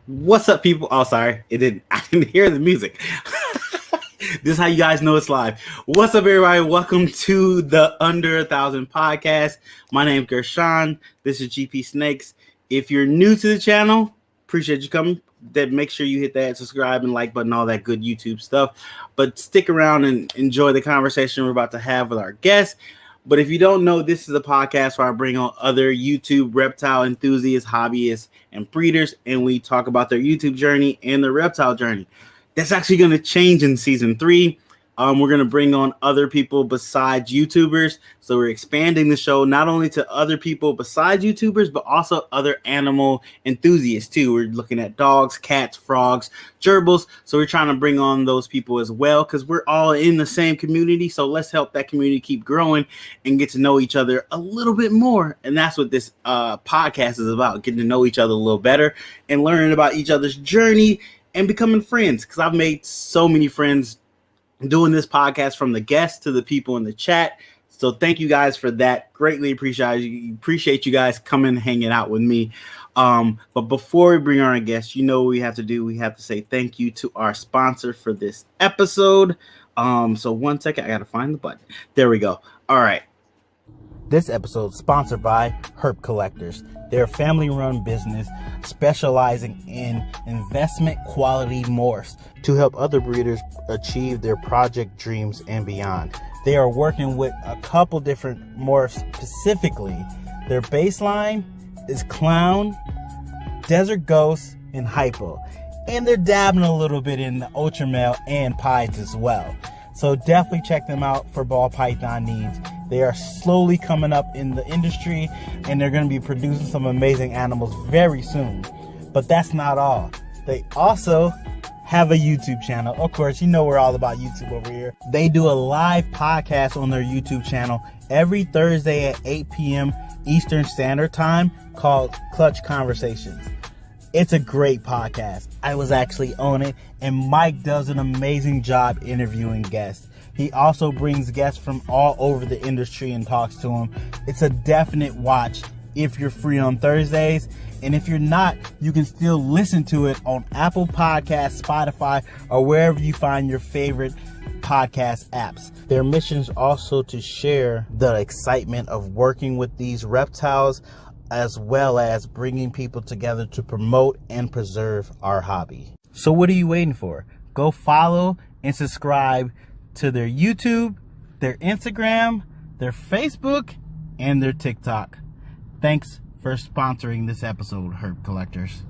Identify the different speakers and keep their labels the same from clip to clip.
Speaker 1: What's up, people? Oh, sorry. I didn't hear the music. This is how you guys know it's live. What's up, everybody? Welcome to the Under 1,000 podcast. My name's Gershon. This is gpsnakes. If you're new to the channel, appreciate you coming. Make sure you hit that subscribe and like button, all that good YouTube stuff. But stick around and enjoy the conversation we're about to have with our guests. But if you don't know, this is a podcast where I bring on other YouTube reptile enthusiasts, hobbyists, and breeders, and we talk about their YouTube journey and their reptile journey. That's actually going to change in season 3. We're going to bring on other people besides YouTubers. So we're expanding the show not only to other people besides YouTubers, but also other animal enthusiasts too. We're looking at dogs, cats, frogs, gerbils. So we're trying to bring on those people as well because we're all in the same community. So let's help that community keep growing and get to know each other a little bit more. And that's what this podcast is about, getting to know each other a little better and learning about each other's journey and becoming friends, because I've made so many friends doing this podcast, from the guests to the people in the chat. So thank you guys for that. Greatly appreciate you guys coming, hanging out with me. But before we bring on our guests, you know what we have to do. We have to say thank you to our sponsor for this episode. So 1 second, I got to find the button. There we go. All right. This episode is sponsored by Herp Collectors. They're a family-run business specializing in investment quality morphs to help other breeders achieve their project dreams and beyond. They are working with a couple different morphs specifically. Their baseline is Clown, Desert Ghost, and Hypo. And they're dabbing a little bit in the Ultramale and Pieds as well. So definitely check them out for ball python needs. They are slowly coming up in the industry, and they're going to be producing some amazing animals very soon. But that's not all. They also have a YouTube channel. Of course, you know we're all about YouTube over here. They do a live podcast on their YouTube channel every Thursday at 8 p.m. Eastern Standard Time called Clutch Conversations. It's a great podcast. I was actually on it, and Mike does an amazing job interviewing guests. He also brings guests from all over the industry and talks to them. It's a definite watch if you're free on Thursdays. And if you're not, you can still listen to it on Apple Podcasts, Spotify, or wherever you find your favorite podcast apps. Their mission is also to share the excitement of working with these reptiles, as well as bringing people together to promote and preserve our hobby. So what are you waiting for? Go follow and subscribe to their YouTube, their Instagram, their Facebook, and their TikTok. Thanks for sponsoring this episode, Herp Collectors.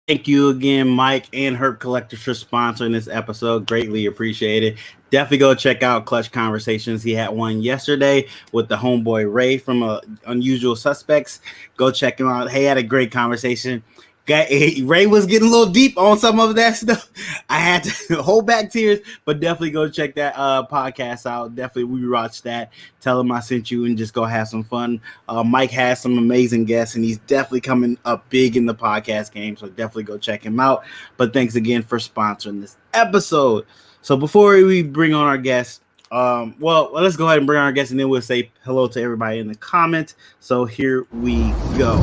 Speaker 1: Thank you again, Mike and Herp Collectors, for sponsoring this episode. Greatly appreciate it. Definitely go check out Clutch Conversations. He had one yesterday with the homeboy Ray from Unusual Suspects. Go check him out. He had a great conversation. Ray was getting a little deep on some of that stuff. I had to hold back tears, but definitely go check that podcast out. Definitely we watch that. Tell him I sent you and just go have some fun. Mike has some amazing guests, and he's definitely coming up big in the podcast game, so definitely go check him out. But thanks again for sponsoring this episode. So before we bring on our guests, let's go ahead and bring on our guests, and then we'll say hello to everybody in the comments. So here we go.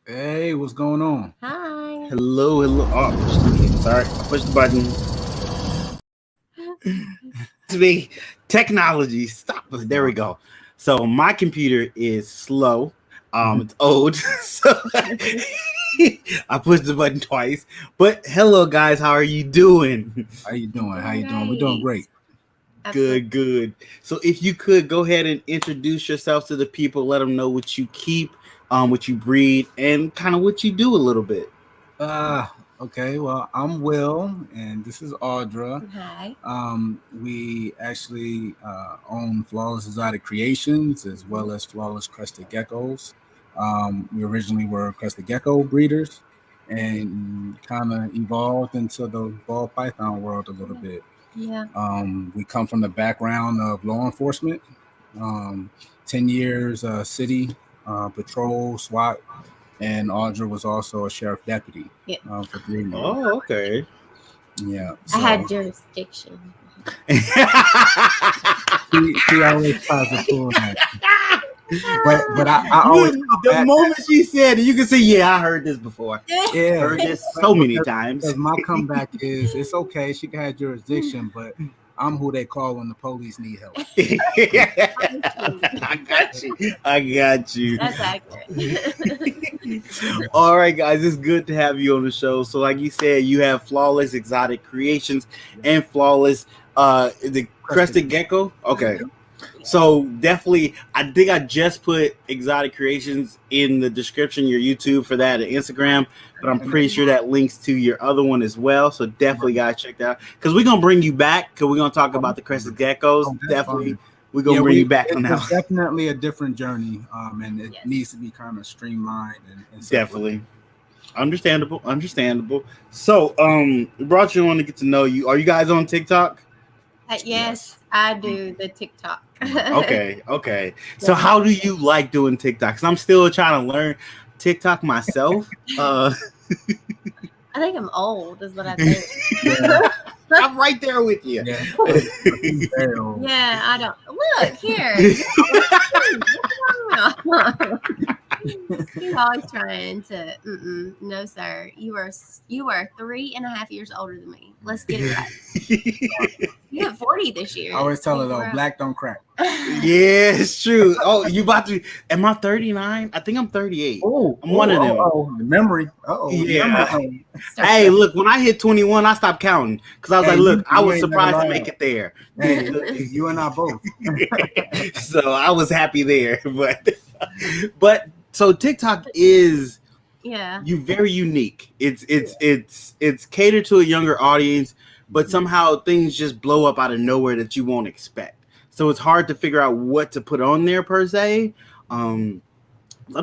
Speaker 2: Hey, what's going on?
Speaker 3: Hi.
Speaker 1: Hello. Oh, sorry, I pushed the button. It's me. Technology. Stop. There we go. So my computer is slow. It's old. So I pushed the button twice. But hello, guys. How are you doing?
Speaker 2: How you doing? We're doing great.
Speaker 3: Absolutely.
Speaker 1: Good. So if you could go ahead and introduce yourself to the people, let them know what you keep, what you breed, and kind of what you do a little bit.
Speaker 2: Okay, well, I'm Will, and this is Audra.
Speaker 3: Hi.
Speaker 2: We actually own Flawless Exotic Creations as well as Flawless Crested Geckos. We originally were crested gecko breeders and kind of evolved into the ball python world a little bit.
Speaker 3: Yeah.
Speaker 2: We come from the background of law enforcement, 10 years city patrol, SWAT, and Audra was also a sheriff deputy for 3 years.
Speaker 1: Oh, okay.
Speaker 2: Yeah.
Speaker 3: I had jurisdiction.
Speaker 2: She always tries to pull that. But I always
Speaker 1: the moment she said it, you can say, "Yeah, I heard this before."
Speaker 2: Yeah,
Speaker 1: Heard this so many times.
Speaker 2: Because my comeback is, it's okay. She can have jurisdiction, but I'm who they call when the police need help.
Speaker 1: I got you.
Speaker 3: That's accurate.
Speaker 1: All right, guys, it's good to have you on the show. So, like you said, you have Flawless Exotic Creations and Flawless the Crested Gecko. Okay. So definitely, I think I just put Exotic Creations in the description, your YouTube for that, and Instagram, but I'm pretty sure that links to your other one as well. So definitely guys check that out, because we're gonna bring you back, because we're gonna talk about the Crested Geckos. Definitely, we're gonna bring you back on that.
Speaker 2: It's definitely a different journey, and it needs to be kind of streamlined and
Speaker 1: definitely. Understandable. So, brought you on to get to know you. Are you guys on TikTok?
Speaker 3: Yes, I do the TikTok.
Speaker 1: Okay. So how do you like doing TikTok? Because I'm still trying to learn TikTok myself.
Speaker 3: I think I'm old, is what I think.
Speaker 1: I'm right there with you.
Speaker 2: Yeah,
Speaker 3: I don't. Look here. He's always trying to. No, sir. You are 3.5 years older than me. Let's get it right. You hit 40 this year.
Speaker 2: I always tell her though, black don't crack.
Speaker 1: Yeah, it's true. Oh, you about to? Am I 39? I think I'm 38.
Speaker 2: Oh,
Speaker 1: I'm one of them.
Speaker 2: The memory.
Speaker 1: Yeah. Hey, look, when I hit 21, I stopped counting because I was like, look, I was surprised to make it there.
Speaker 2: Hey, you and I both.
Speaker 1: So I was happy there, but so TikTok is you very unique. It's catered to a younger audience, but somehow things just blow up out of nowhere that you won't expect. So it's hard to figure out what to put on there per se. I'm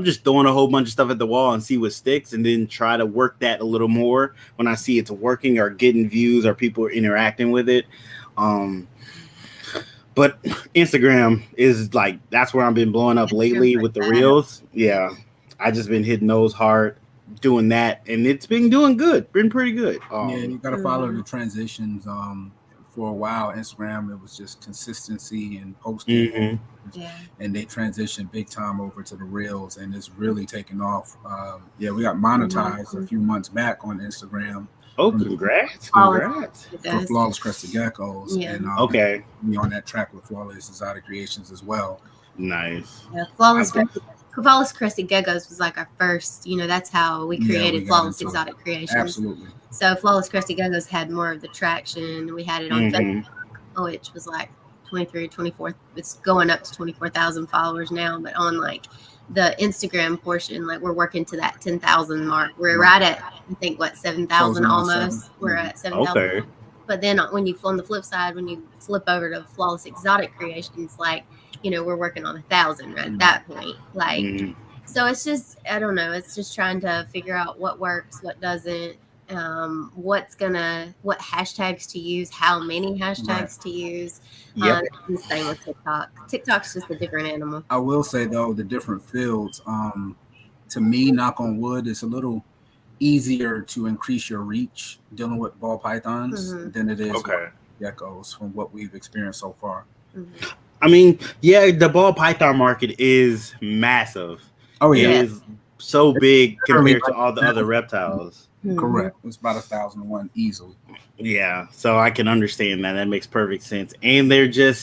Speaker 1: just throwing a whole bunch of stuff at the wall and see what sticks, and then try to work that a little more when I see it's working or getting views or people are interacting with it. But Instagram is like, that's where I've been blowing up lately with the reels. Yeah, I just been hitting those hard, doing that, and it's been doing good, been pretty good.
Speaker 2: You got to follow the transitions. For a while, Instagram, it was just consistency and posting, and they transitioned big time over to the reels, and it's really taken off. We got monetized a few months back on Instagram.
Speaker 1: Oh, congrats!
Speaker 2: For Flawless Crested Geckos, and we on that track with Flawless Exotic Creations as well.
Speaker 1: Nice.
Speaker 3: Yeah, Flawless Crested Geckos was like our first, that's how we created Flawless Exotic Creations.
Speaker 2: Absolutely.
Speaker 3: So Flawless Crested Geckos had more of the traction. We had it on Facebook, which was like 24, it's going up to 24,000 followers now, but on like the Instagram portion, like we're working to that 10,000 mark. We're right at, I think, 7,000 almost. We're at 7,000. Okay. But then on the flip side, when you flip over to Flawless Exotic Creations, like, we're working on 1,000 right at that point. Like, so it's just, I don't know. It's just trying to figure out what works, what doesn't, what hashtags to use, how many hashtags to use. The same with TikTok. TikTok's just a different animal.
Speaker 2: I will say though, the different fields, to me, knock on wood, it's a little easier to increase your reach dealing with ball pythons than it is with geckos from what we've experienced so far.
Speaker 1: I mean, the ball python market is massive. Oh yeah, it is so big compared to all the other reptiles.
Speaker 2: Correct. It's about 1,001 easily.
Speaker 1: Yeah, so I can understand that. That makes perfect sense. And there's a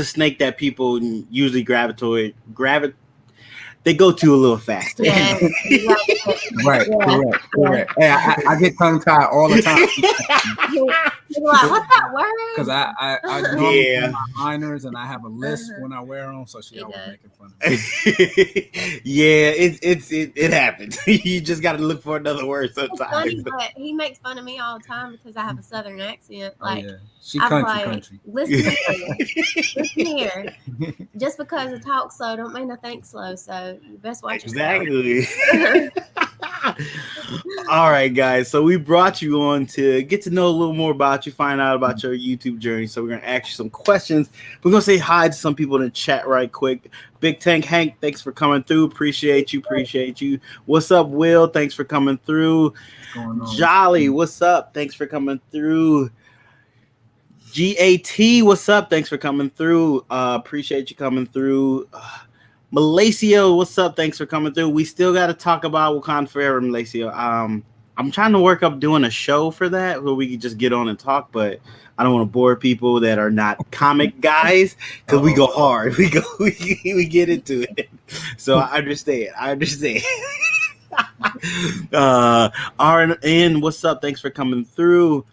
Speaker 1: snake that people usually they go to a little faster.
Speaker 3: Yeah.
Speaker 2: Right. Correct. Hey, I get tongue tied all the time.
Speaker 3: You're like, what's that word?
Speaker 2: Because I normally do my liners and I have a list when I wear them, so she always making fun of me.
Speaker 1: Yeah, it happens. You just got to look for another word sometimes.
Speaker 3: It's funny, but he makes fun of me all the time because I have a Southern accent. Like,
Speaker 2: she country.
Speaker 3: Listen here. Just because I talk slow don't mean I think slow. So you best watch
Speaker 1: exactly. All right, guys. So we brought you on to get to know a little more about you, find out about your YouTube journey. So we're gonna ask you some questions. We're gonna say hi to some people in the chat right quick. Big Tank Hank, thanks for coming through. Appreciate you. What's up, Will? Thanks for coming through. Jolly, what's up? Thanks for coming through. GAT, what's up? Thanks for coming through. Appreciate you coming through. Malacio, what's up? Thanks for coming through. We still got to talk about Wakanda Forever, Malacio. I'm trying to work up doing a show for that where we can just get on and talk, but I don't want to bore people that are not comic guys because we go hard. We get into it. So I understand. RN, what's up? Thanks for coming through.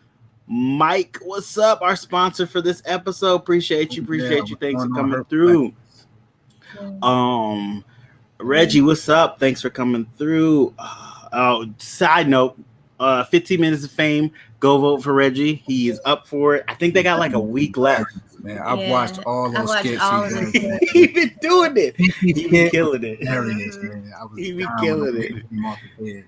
Speaker 1: Mike, what's up? Our sponsor for this episode. Appreciate you. Thanks for coming through. Reggie, what's up? Thanks for coming through. Side note, 15 minutes of fame. Go vote for Reggie. He is up for it. I think they got like a week left.
Speaker 2: Man, I've watched all those skits.
Speaker 1: He's been doing it. He been killing it.
Speaker 2: He
Speaker 1: be killing it.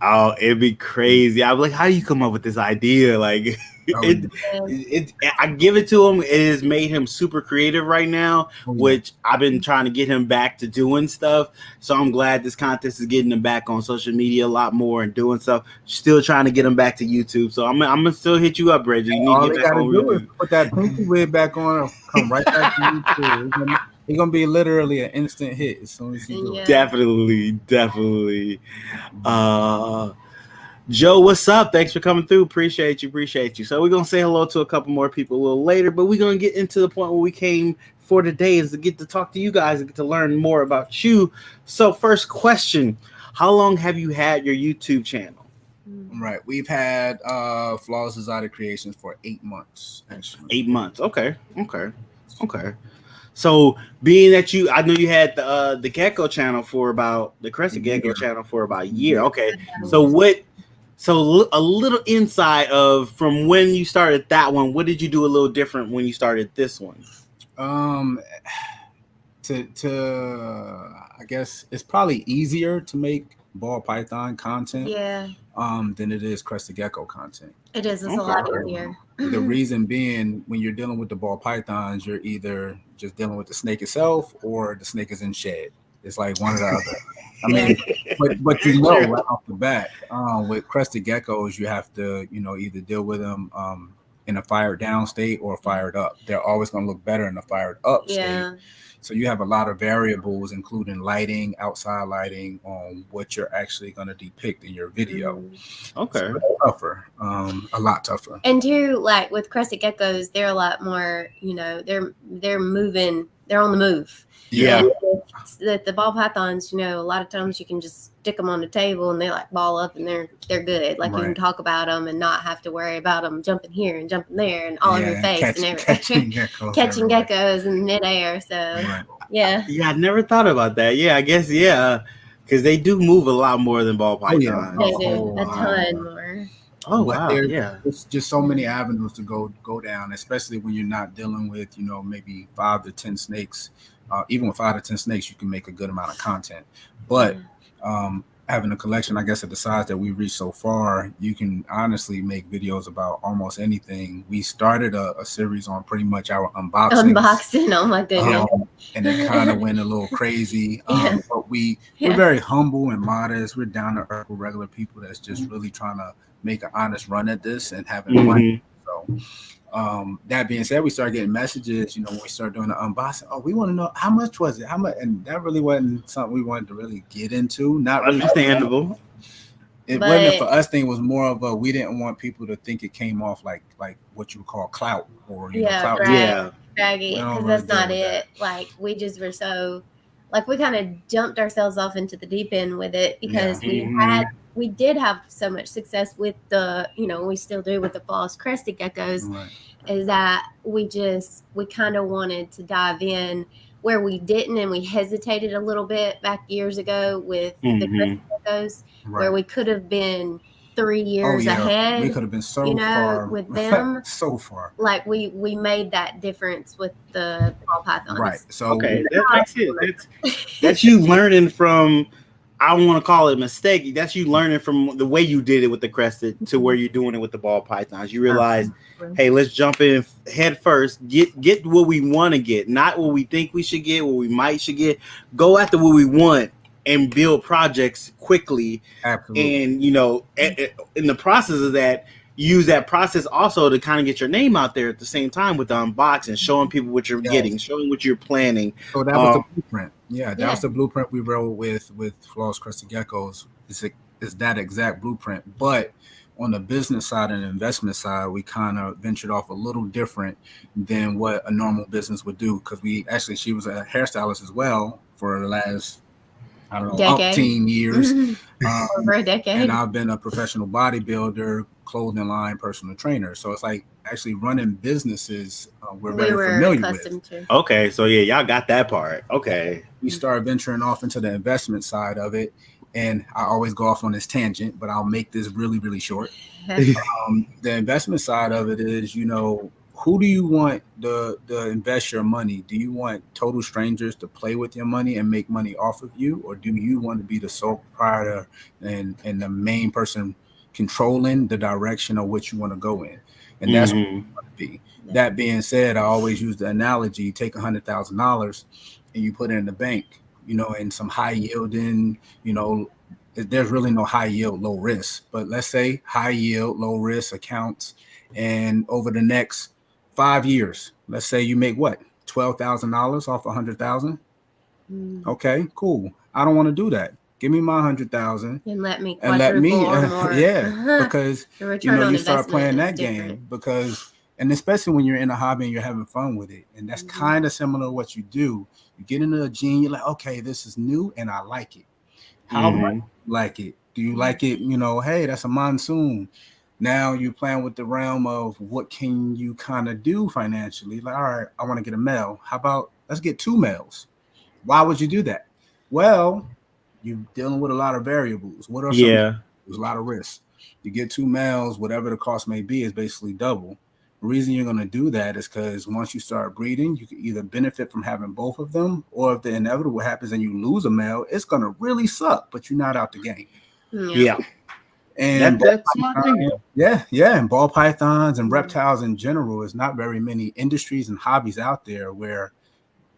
Speaker 1: Oh, it'd be crazy. I'm like, how do you come up with this idea? Like, I give it to him. It has made him super creative right now, which I've been trying to get him back to doing stuff. So I'm glad this contest is getting him back on social media a lot more and doing stuff. Still trying to get him back to YouTube. So I'm gonna still hit you up, Reggie. You
Speaker 2: all they gotta do is put that pinky wig back on and come right back to YouTube. He's gonna be literally an instant hit as soon as he do it.
Speaker 1: Definitely. Joe, what's up? Thanks for coming through. Appreciate you. So we're gonna say hello to a couple more people a little later, but we're gonna get into the point where we came for today is to get to talk to you guys and get to learn more about you. So first question, how long have you had your YouTube channel?
Speaker 2: Right, we've had Flawless Exotic Creations for 8 months, actually.
Speaker 1: 8 months. Okay. So being that I know you had the Gecko channel for about the Crescent Gecko channel for about a year. Okay. So a little insight of from when you started that one, what did you do a little different when you started this one?
Speaker 2: I guess it's probably easier to make ball python content than it is Crested Gecko content.
Speaker 3: It is. It's a lot easier.
Speaker 2: The reason being, when you're dealing with the ball pythons, you're either just dealing with the snake itself or the snake is in shed. It's like one or the other. I mean, but you know right off the bat, with Crested Geckos, you have to, either deal with them in a fired down state or fired up. They're always going to look better in a fired up state. So you have a lot of variables, including lighting, outside lighting, on what you're actually going to depict in your video.
Speaker 1: Okay.
Speaker 2: So it's tougher, a lot tougher.
Speaker 3: And too, like with Crested Geckos, they're a lot more, they're moving, they're on the move.
Speaker 1: Yeah.
Speaker 3: The ball pythons, a lot of times you can just stick them on the table and they like ball up and they're good. Like you can talk about them and not have to worry about them jumping here and jumping there and all over your face and everything. Catching geckos in midair. So yeah,
Speaker 1: I never thought about that. Yeah, I guess because they do move a lot more than ball pythons.
Speaker 3: They do a ton more.
Speaker 1: Oh wow!
Speaker 2: It's just so many avenues to go down, especially when you're not dealing with maybe 5 to 10 snakes. Even with 5 to 10 snakes, you can make a good amount of content. But having a collection, I guess, at the size that we've reached so far, you can honestly make videos about almost anything. We started a series on pretty much our unboxing.
Speaker 3: Oh my goodness!
Speaker 2: And it kind of went a little crazy. But we're very humble and modest. We're down to earth, regular people that's just really trying to make an honest run at this and having fun. So that being said, we started getting messages, when we started doing the unboxing. Oh, we want to know how much was it? How much? And that really wasn't something we wanted to really get into. Not really
Speaker 1: understandable.
Speaker 2: It wasn't for us thing. It was more of a, we didn't want people to think it came off like what you would call clout or clout.
Speaker 3: Draggy, because that's not it. Like we just were so, like we kind of jumped ourselves off into the deep end with it because we had we did have so much success with the, we still do with the flawless crested geckos,
Speaker 2: Right.
Speaker 3: is that we kind of wanted to dive in where we didn't, and we hesitated a little bit back years ago with the crested geckos, where we could have been 3 years ahead.
Speaker 2: We could have been so far
Speaker 3: with them.
Speaker 2: so far.
Speaker 3: Like we made that difference with the ball pythons.
Speaker 2: Right. So
Speaker 1: okay, that makes it. That's you learning from. I don't want to call it a mistake. That's you learning from the way you did it with the crested to where you're doing it with the ball pythons. You realize, hey, let's jump in head first. Get what we want to get, not what we think we should get, what we should get. Go after what we want and build projects quickly.
Speaker 2: Absolutely.
Speaker 1: And in the process of that, use that process also to kind of get your name out there at the same time with the unboxing, showing people what you're getting, showing what you're planning.
Speaker 2: So that was the blueprint. Yeah, that was the blueprint we wrote with Flawless Crested Geckos. Is that exact blueprint. But on the business side and investment side, we kind of ventured off a little different than what a normal business would do, because she was a hairstylist as well for the last, I don't know, 18 years.
Speaker 3: Over a decade.
Speaker 2: And I've been a professional bodybuilder, clothing line, personal trainer. So it's like actually running businesses we're very familiar with.
Speaker 1: Okay, so yeah, y'all got that part. Okay.
Speaker 2: We started venturing off into the investment side of it. And I always go off on this tangent, but I'll make this really, really short. The investment side of it is, who do you want to invest your money? Do you want total strangers to play with your money and make money off of you? Or do you want to be the sole proprietor and the main person controlling the direction of what you want to go in? And that's what you want to be. That being said, I always use the analogy, take $100,000 and you put it in the bank, and some high yielding, there's really no high yield, low risk, but let's say high yield, low risk accounts. And over the next 5 years, let's say you make what, $12,000 off 100,000. Okay, cool. I don't want to do that. Give me my 100,000
Speaker 3: and let me
Speaker 2: more. Because you start playing that game and especially when you're in a hobby and you're having fun with it. And that's kind of similar to what you do. You get into a gene, you're like, okay, this is new and I like it. How much do you like it? Do you like it? Hey, that's a monsoon. Now you're playing with the realm of what can you kind of do financially? Like, all right, I want to get a male. How about let's get 2 males? Why would you do that? Well, you're dealing with a lot of variables. What are some? There's a lot of risks. You get 2 males, whatever the cost may be, is basically double. The reason you're going to do that is because once you start breeding, you can either benefit from having both of them, or if the inevitable happens and you lose a male, it's going to really suck, but you're not out the game.
Speaker 1: Yeah.
Speaker 2: And
Speaker 1: that's my thing.
Speaker 2: And ball pythons and reptiles in general, is not very many industries and hobbies out there where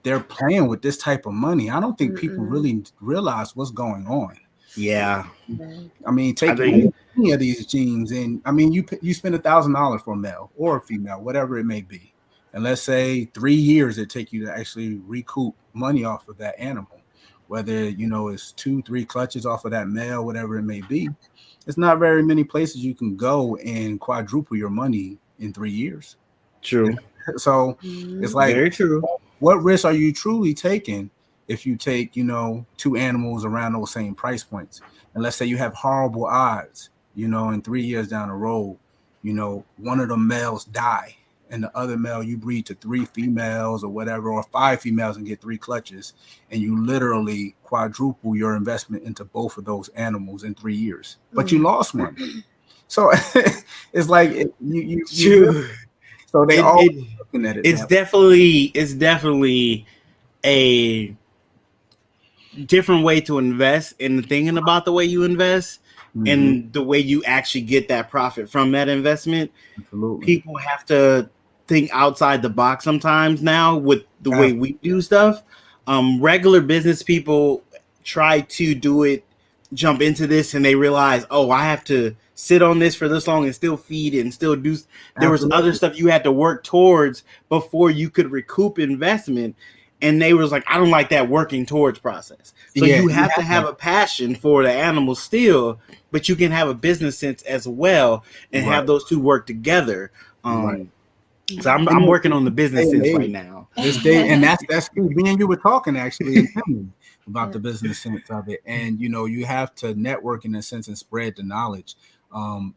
Speaker 2: they're playing with this type of money. I don't think people really realize what's going on.
Speaker 1: Yeah.
Speaker 2: I mean, take any of these genes, and I mean, you spend $1,000 for a male or a female, whatever it may be, and let's say 3 years it take you to actually recoup money off of that animal, whether it's 2-3 clutches off of that male, whatever it may be. It's not very many places you can go and quadruple your money in 3 years.
Speaker 1: True.
Speaker 2: So it's like,
Speaker 1: very true.
Speaker 2: What risk are you truly taking if you take 2 animals around those same price points? And let's say you have horrible odds, in 3 years down the road, one of the males die and the other male you breed to 3 females or whatever, or 5 females and get 3 clutches, and you literally quadruple your investment into both of those animals in 3 years, but you lost one. So it's like you so they all looking at it.
Speaker 1: It's definitely a different way to invest, and thinking about the way you invest and the way you actually get that profit from that investment.
Speaker 2: Absolutely.
Speaker 1: People have to think outside the box sometimes now with the way we do stuff. Regular business people try to do it, jump into this, and they realize, oh, I have to sit on this for this long and still feed it and still do. There was other stuff you had to work towards before you could recoup investment. And they was like, I don't like that working towards process. So you have to have a passion for the animal still, but you can have a business sense as well and have those two work together. So I'm working on the business sense right now.
Speaker 2: This day, and that's me and you were talking actually. about the business sense of it. And, you have to network in a sense and spread the knowledge.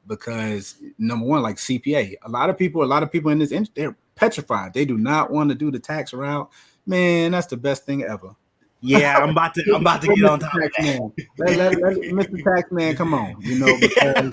Speaker 2: Because number one, like CPA, a lot of people in this industry, they're petrified. They do not want to do the tax route. Man, that's the best thing ever.
Speaker 1: Yeah, I'm about to get on top of that.
Speaker 2: Let Mr. Taxman come on, because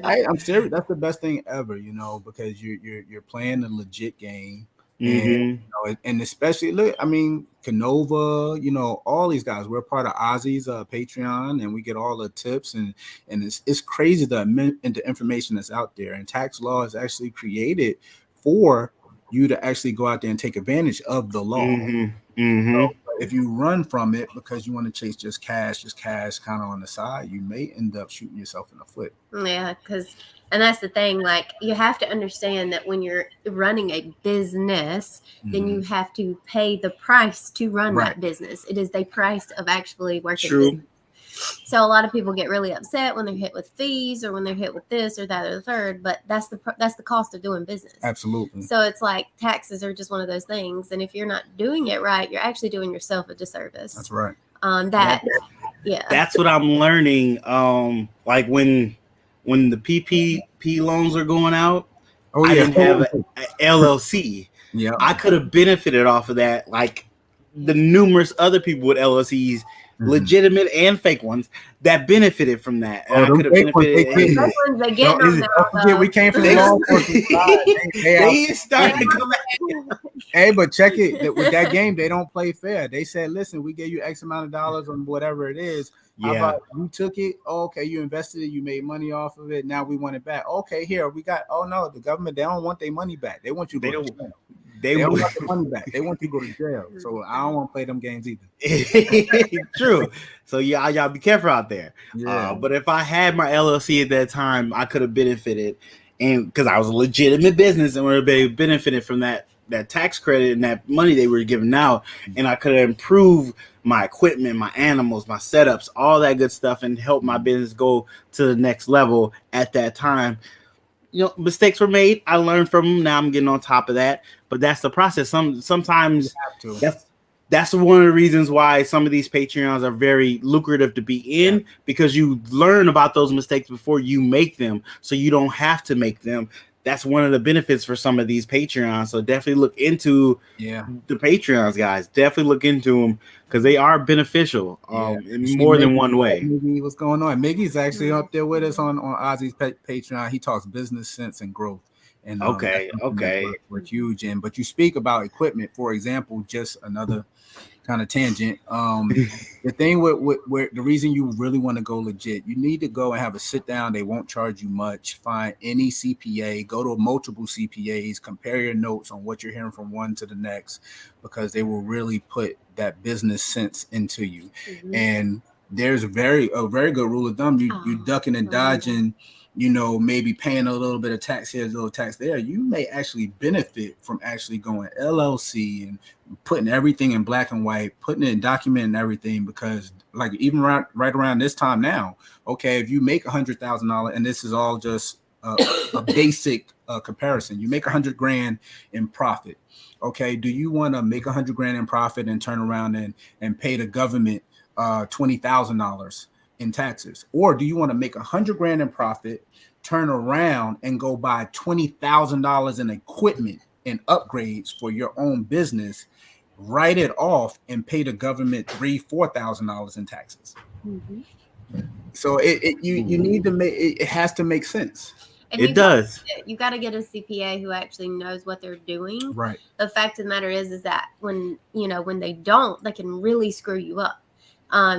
Speaker 2: I'm serious. That's the best thing ever, because you're playing a legit game. And, and especially look, I mean, Canova, all these guys, we're part of Ozzy's Patreon, and we get all the tips, and it's crazy the information that's out there. And tax law is actually created for you to actually go out there and take advantage of the law. So if you run from it because you want to chase just cash kind of on the side, you may end up shooting yourself in the foot.
Speaker 3: Yeah, and that's the thing, like, you have to understand that when you're running a business, then you have to pay the price to run that business. It is the price of actually working.
Speaker 1: True.
Speaker 3: So a lot of people get really upset when they're hit with fees or when they're hit with this or that or the third, but that's the cost of doing business.
Speaker 2: Absolutely.
Speaker 3: So it's like taxes are just one of those things, and if you're not doing it right, you're actually doing yourself a disservice.
Speaker 2: That's right.
Speaker 1: That's what I'm learning. Like when the PPP loans are going out, I didn't have an LLC.
Speaker 2: Yeah,
Speaker 1: I could have benefited off of that, like the numerous other people with LLCs, legitimate and fake ones, that benefited from that. And I could have benefited.
Speaker 2: We came from law enforcement side.
Speaker 1: They started to come at.
Speaker 2: Hey, but check it. With that game, they don't play fair. They said, listen, we gave you X amount of dollars on whatever it is. How about you took it? Oh, okay, you invested it. You made money off of it. Now we want it back. Okay, here we got. Oh no, the government, they don't want their money back. They want you to go to jail. They don't want the money back. They want you to go to jail. So I don't want to play them games either.
Speaker 1: True. So y'all be careful out there.
Speaker 2: Yeah.
Speaker 1: But if I had my LLC at that time, I could have benefited, and because I was a legitimate business and would have benefited from that tax credit and that money they were giving out, and I could have improved my equipment, my animals, my setups, all that good stuff, and help my business go to the next level at that time. Mistakes were made. I learned from them. Now I'm getting on top of that. But that's the process. Sometimes that's one of the reasons why some of these Patreons are very lucrative to be in, because you learn about those mistakes before you make them, so you don't have to make them. That's one of the benefits for some of these Patreons. So definitely look into the Patreons, guys. Definitely look into them because they are beneficial in more than one way.
Speaker 2: Miggy, what's going on? Miggy's actually up there with us on Ozzy's Patreon. He talks business sense and growth. And
Speaker 1: okay.
Speaker 2: We're huge in. But you speak about equipment, for example, just another kind of tangent. The thing with the reason you really want to go legit, you need to go and have a sit down. They won't charge you much. Find any CPA, go to multiple CPAs, compare your notes on what you're hearing from one to the next, because they will really put that business sense into you. And there's a very good rule of thumb. You ducking and dodging, maybe paying a little bit of tax here, a little tax there. You may actually benefit from actually going LLC and putting everything in black and white, putting it in document and everything, because like even right around this time now, okay, if you make $100,000, and this is all just a basic comparison, you make $100,000 in profit. Okay, do you want to make $100,000 in profit and turn around and pay the government $20,000 in taxes? Or do you want to make $100,000 in profit, turn around and go buy $20,000 in equipment and upgrades for your own business, write it off, and pay the government $3,000-$4,000 in taxes? So you need to make it has to make sense.
Speaker 3: And
Speaker 1: it does.
Speaker 3: You got to get a CPA who actually knows what they're doing.
Speaker 2: Right.
Speaker 3: The fact of the matter is that when they don't, they can really screw you up.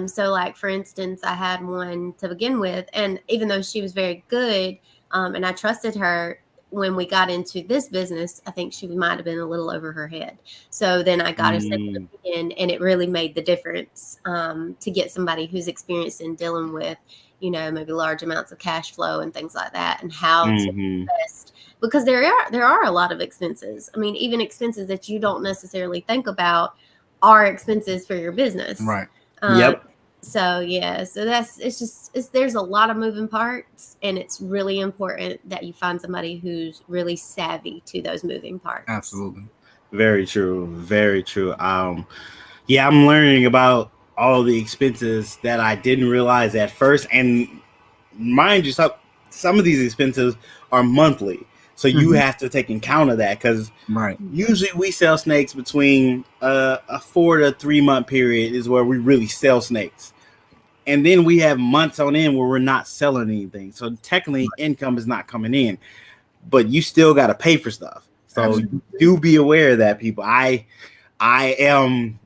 Speaker 3: So like, for instance, I had one to begin with, and even though she was very good, and I trusted her, when we got into this business, I think she might have been a little over her head. So then I got her second opinion, and it really made the difference to get somebody who's experienced in dealing with, maybe large amounts of cash flow and things like that, and how to invest. Because there are a lot of expenses. I mean, even expenses that you don't necessarily think about are expenses for your business.
Speaker 2: Right.
Speaker 3: So there's a lot of moving parts, and it's really important that you find somebody who's really savvy to those moving parts.
Speaker 2: Absolutely.
Speaker 1: Very true. Very true. I'm learning about all the expenses that I didn't realize at first. And mind you, some of these expenses are monthly. So you have to take account of that because usually we sell snakes between a 4 to 3 month period is where we really sell snakes. And then we have months on end where we're not selling anything. So technically income is not coming in, but you still got to pay for stuff. So do be aware of that, people. I am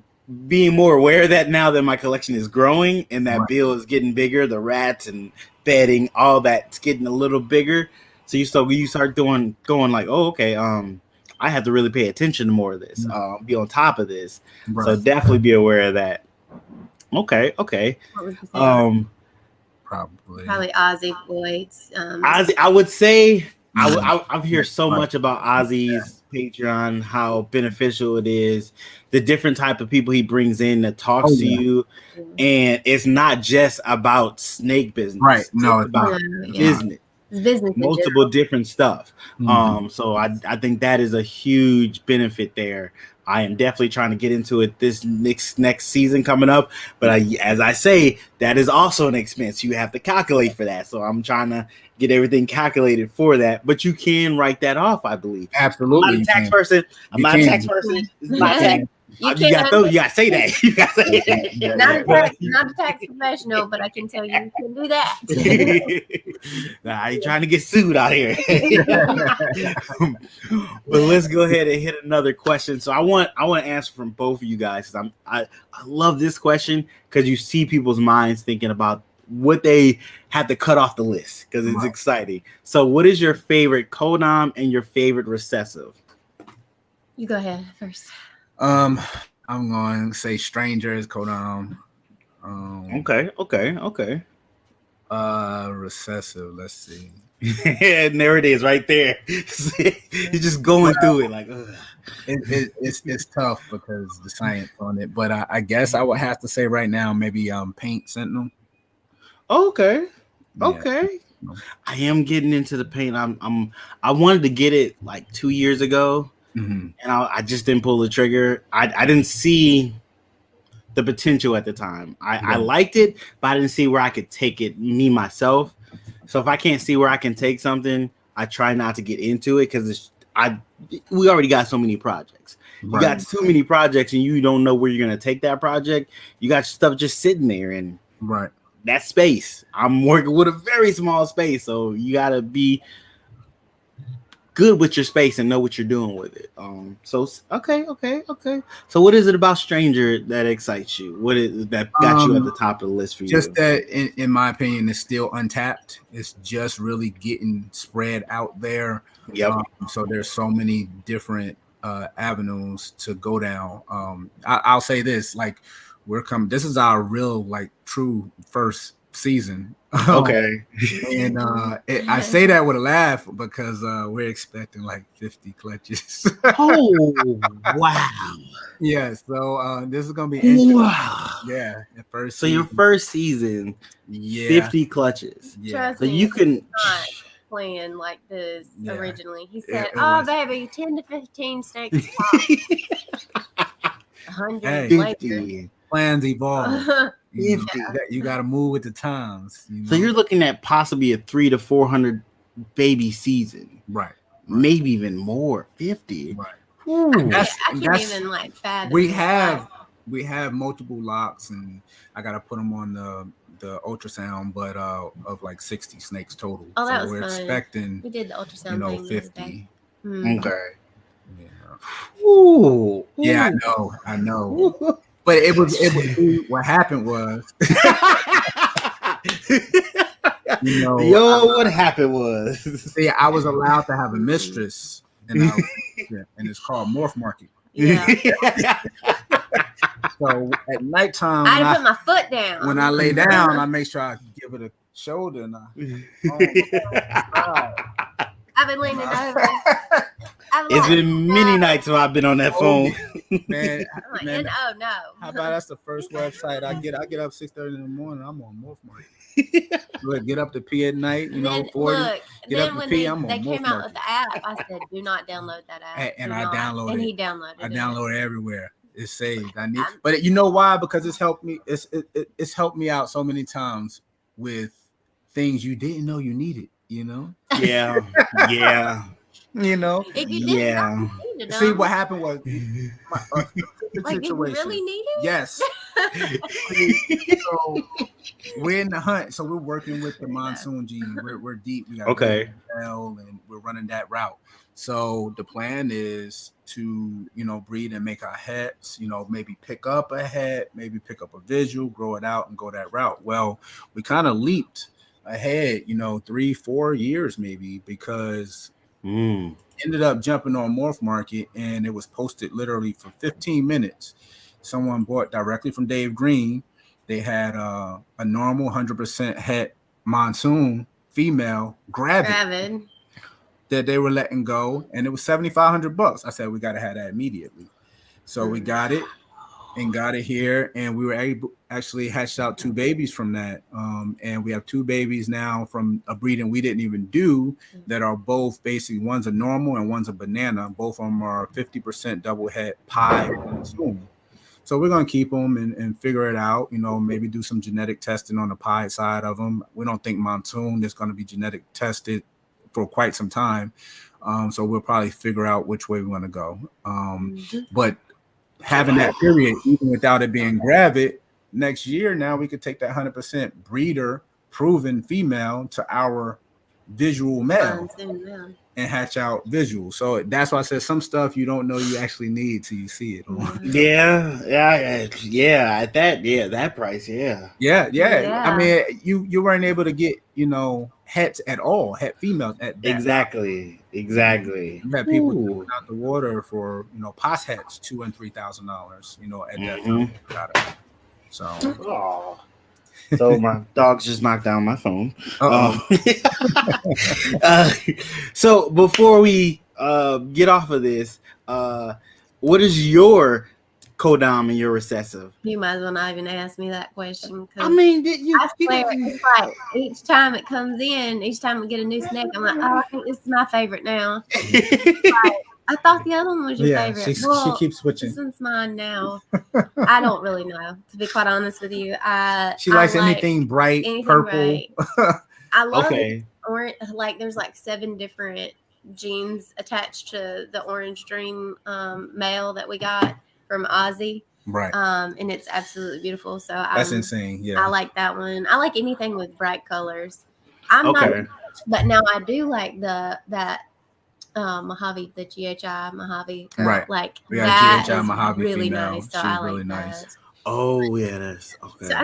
Speaker 1: being more aware of that now that my collection is growing and that bill is getting bigger. The rats and bedding, all that's getting a little bigger. So you start going like, oh, okay, I have to really pay attention to more of this, be on top of this. So definitely be aware of that. Okay. Probably
Speaker 3: Ozzy Boyd's.
Speaker 1: Ozzy, I would say I've heard so much about Ozzy's Patreon, how beneficial it is, the different type of people he brings in that talks to you, and it's not just about snake business,
Speaker 2: right? No,
Speaker 1: it's about business. Multiple different stuff. So I think that is a huge benefit there. I am definitely trying to get into it this next season coming up, but as I say, that is also an expense. You have to calculate for that. So I'm trying to get everything calculated for that. But you can write that off, I believe.
Speaker 2: Absolutely.
Speaker 1: I'm not a tax person. I'm not a tax person. You got to say that. You got to say that.
Speaker 3: Not a tax professional, but I can tell you can do that.
Speaker 1: I ain't trying to get sued out here. But let's go ahead and hit another question. So I want to answer from both of you guys. I love this question because you see people's minds thinking about what they have to cut off the list because it's exciting. So what is your favorite codom and your favorite recessive?
Speaker 3: You go ahead first.
Speaker 2: I'm going to say strangers, codom.
Speaker 1: Okay.
Speaker 2: Recessive. Let's see.
Speaker 1: And there it is, right there. You're just going through it like.
Speaker 2: It's tough because the science on it, but I guess I would have to say right now maybe paint sentinel.
Speaker 1: Okay. I am getting into the paint. I wanted to get it like 2 years ago. And I just didn't pull the trigger. I didn't see the potential at the time. I liked it, but I didn't see where I could take it, me, myself. So if I can't see where I can take something, I try not to get into it because we already got so many projects. You got too many projects and you don't know where you're going to take that project. You got stuff just sitting there and that space. I'm working with a very small space, so you got to be good with your space and know what you're doing with it. So okay. So what is it about Stranger that excites you? What is that got you at the top of the list for you?
Speaker 2: Just that, in my opinion, it's still untapped. It's just really getting spread out there. So there's so many different avenues to go down. I'll say this: like this is our real, like, true first season.
Speaker 1: Okay.
Speaker 2: And I say that with a laugh because we're expecting like 50 clutches.
Speaker 1: Oh, wow.
Speaker 2: Yeah, so this is gonna be interesting.
Speaker 1: Wow.
Speaker 2: Yeah, at first.
Speaker 1: So your first season, 50 clutches.
Speaker 2: Yeah.
Speaker 1: So you can
Speaker 3: not playing like this originally. He said, baby, 10 to 15 snakes pop. 100 later.
Speaker 2: Plans evolve. You got to move with the times.
Speaker 1: So you're looking at possibly a 300 to 400 baby season,
Speaker 2: right?
Speaker 1: Maybe even more, 50.
Speaker 2: Right.
Speaker 3: I can't even like fathom.
Speaker 2: We have multiple locks, and I got to put them on the ultrasound, but of like 60 snakes total.
Speaker 3: Oh, that
Speaker 2: so
Speaker 3: was
Speaker 2: we're
Speaker 3: fun.
Speaker 2: expecting.
Speaker 3: We did the ultrasound thing
Speaker 2: 50.
Speaker 1: Okay.
Speaker 2: Yeah.
Speaker 1: Ooh.
Speaker 2: Yeah, I know. But it was what happened was,
Speaker 1: what happened was,
Speaker 2: see, I was allowed to have a mistress, and it's called Morph Market.
Speaker 3: Yeah.
Speaker 2: So at nighttime,
Speaker 3: I put my foot down.
Speaker 2: When I lay down, I make sure I give it a shoulder, and
Speaker 3: I've been leaning over.
Speaker 1: It's been many nights where I've been on that phone.
Speaker 2: Man,
Speaker 3: oh no!
Speaker 2: How about that's the first website I get up 6:30 in the morning. I'm on Morph Market. Look, get up to pee at night. 40.
Speaker 3: Look,
Speaker 2: get up to pee. I'm on
Speaker 3: they
Speaker 2: Morph
Speaker 3: came out
Speaker 2: Market.
Speaker 3: with the app. I said, "Do not download that app."
Speaker 2: And I downloaded.
Speaker 3: And he downloaded.
Speaker 2: I downloaded everywhere. It's saved. I need, but you know why? Because it's helped me. It's helped me out so many times with things you didn't know you needed. You know.
Speaker 1: Yeah. Yeah.
Speaker 2: You know.
Speaker 3: If you
Speaker 1: Yeah.
Speaker 3: didn't, you
Speaker 2: See what happened was
Speaker 3: like, did you really need it?
Speaker 2: Yes. So we're in the hunt. So we're working with the monsoon gene. We're deep. We got
Speaker 1: Okay.
Speaker 2: and we're running that route. So the plan is to, breed and make our heads, maybe pick up a head, maybe pick up a visual, grow it out and go that route. Well, we kind of leaped ahead, 3-4 years maybe, because ended up jumping on Morph Market and it was posted literally for 15 minutes. Someone bought directly from Dave Green. They had a normal 100% het monsoon female gravid that they were letting go, and it was $7,500. I said we got to have that immediately. So we got it and got it here, and we were able actually hatched out 2 babies from that. And we have 2 babies now from a breeding we didn't even do that are both basically, one's a normal and one's a banana. Both of them are 50% double het pie monsoon. So we're going to keep them and figure it out, maybe do some genetic testing on the pie side of them. We don't think monsoon is going to be genetic tested for quite some time. So we'll probably figure out which way we want to go. But having that period, even without it being gravid, next year now we could take that 100% breeder proven female to our visual male and hatch out visual. So that's why I said some stuff you don't know you actually need till you see it.
Speaker 1: At that price, yeah.
Speaker 2: I mean, you weren't able to get hets at all, het females at that.
Speaker 1: Exactly.
Speaker 2: You had people jumping out the water for POD-S hets $2,000 and $3,000 at that time. So.
Speaker 1: So my dogs just knocked down my phone. So before we get off of this, what is your codom and your recessive?
Speaker 3: You might as well not even ask me that question.
Speaker 1: I mean,
Speaker 3: I swear, it's like each time it comes in, each time we get a new snake, I'm like, oh, I think this is my favorite now. I thought the other one was your favorite.
Speaker 2: She keeps switching.
Speaker 3: This one's mine now. I don't really know, to be quite honest with you.
Speaker 2: She likes anything bright, purple.
Speaker 3: Bright. I love orange. Like there's like 7 different genes attached to the orange dream male that we got from Ozzy.
Speaker 2: Right.
Speaker 3: And it's absolutely beautiful. So
Speaker 2: that's insane. Yeah.
Speaker 3: I like that one. I like anything with bright colors. I'm not, but now I do like that Mojave, the GHI Mojave girl.
Speaker 2: Right.
Speaker 3: Like
Speaker 2: that
Speaker 3: GHI
Speaker 2: is
Speaker 3: Mojave really
Speaker 2: female.
Speaker 3: nice. So
Speaker 2: She's
Speaker 3: I like
Speaker 2: really nice.
Speaker 3: that.
Speaker 1: Oh yeah, that's okay.
Speaker 3: So I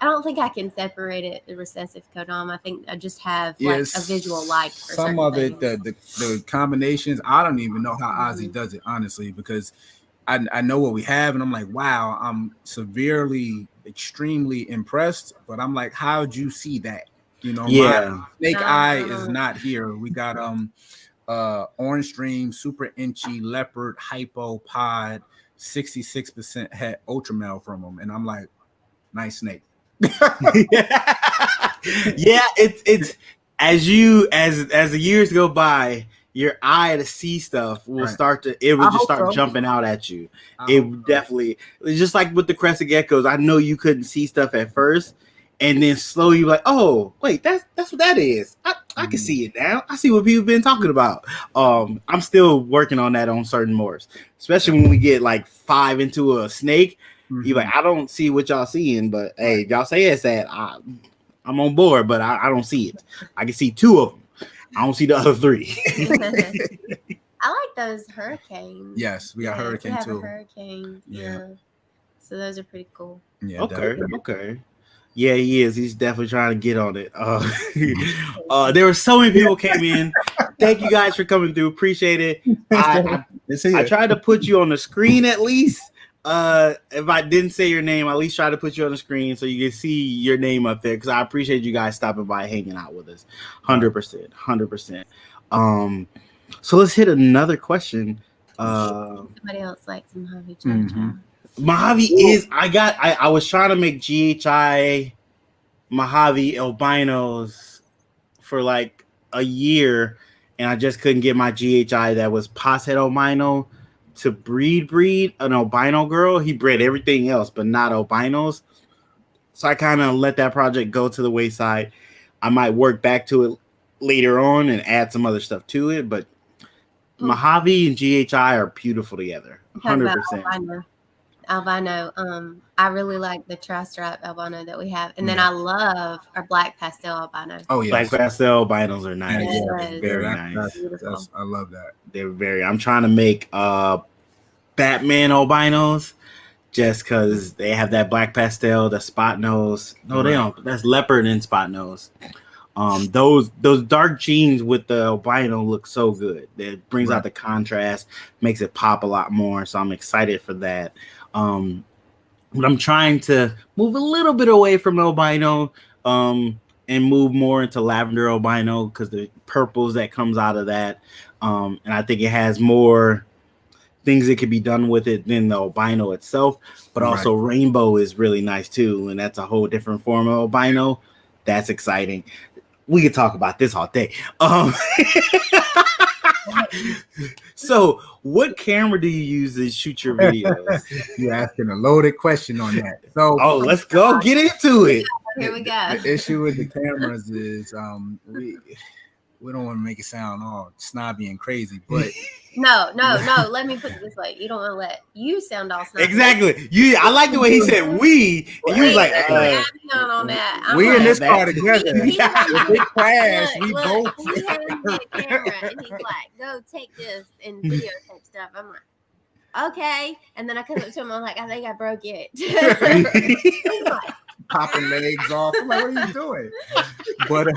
Speaker 3: don't think I can separate it, the recessive codom. I think I just have like a visual like for
Speaker 2: some of it, the combinations. I don't even know how Ozzy does it, honestly, because I know what we have, and I'm like, wow, I'm extremely impressed. But I'm like, how'd you see that? My snake eye is not here. We got orange stream, super inchy, leopard, hypo, pod, 66% het ultra male from them, and I'm like, nice snake.
Speaker 1: It's as the years go by, your eye to see stuff will start jumping out at you. Definitely, just like with the crested geckos, I know you couldn't see stuff at first, and then slowly you're like, oh wait, that's what that is. I can see it now. I see what people been talking about. I'm still working on that on certain morphs, especially when we get like 5 into a snake. You're like, I don't see what y'all seeing, but hey, y'all say it's that I'm on board, but I don't see it. I can see 2 of them. I don't see the other 3.
Speaker 3: I like those hurricanes.
Speaker 2: Yes, we got hurricane too.
Speaker 3: Hurricane. Yeah. So those are pretty cool.
Speaker 2: Yeah.
Speaker 1: Okay. Yeah, he is. He's definitely trying to get on it. There were so many people came in. Thank you guys for coming through. Appreciate it. I tried to put you on the screen at least. If I didn't say your name, I at least try to put you on the screen so you can see your name up there, because I appreciate you guys stopping by, hanging out with us. 100%. So let's hit another question.
Speaker 3: Somebody else likes Mojave GHI.
Speaker 1: Mojave is I was trying to make GHI Mojave albinos for like a year, and I just couldn't get my GHI that was POD-S het albino to breed an albino girl. He bred everything else, but not albinos. So I kind of let that project go to the wayside. I might work back to it later on and add some other stuff to it, but Mojave and GHI are beautiful together. 100%.
Speaker 3: Albino. I really like the tri-stripe albino that we have, and then I love our black pastel albino.
Speaker 2: Oh yeah,
Speaker 1: black pastel albinos are nice.
Speaker 3: Yes.
Speaker 1: Very nice.
Speaker 2: I love that.
Speaker 1: They're very. I'm trying to make Batman albinos just because they have that black pastel, the spot nose. No, they don't. That's leopard and spot nose. Those dark jeans with the albino look so good. It brings out the contrast, makes it pop a lot more. So I'm excited for that. But I'm trying to move a little bit away from albino and move more into lavender albino because the purples that comes out of that. And I think it has more things that could be done with it than the albino itself. But also rainbow is really nice too. And that's a whole different form of albino. That's exciting. We could talk about this all day. So what camera do you use to shoot your videos?
Speaker 2: You're asking a loaded question on that. So
Speaker 1: let's go get into it.
Speaker 3: Here we go.
Speaker 2: The issue with the cameras is we don't want to make it sound all snobby and crazy, but
Speaker 3: no. Let me put it this way: you don't want to let you sound all snobby.
Speaker 1: Exactly. I like the way he said "we," and you was like,
Speaker 3: on that.
Speaker 2: We
Speaker 3: like,
Speaker 2: in this car together. If we crash, we
Speaker 3: look,
Speaker 2: both.
Speaker 3: He hands me a camera, and he's like, "Go take this and videotape stuff." I'm like, "Okay," and then I come up to him. I'm like, "I think I broke it."
Speaker 2: Popping legs off. I'm like, what are you doing? But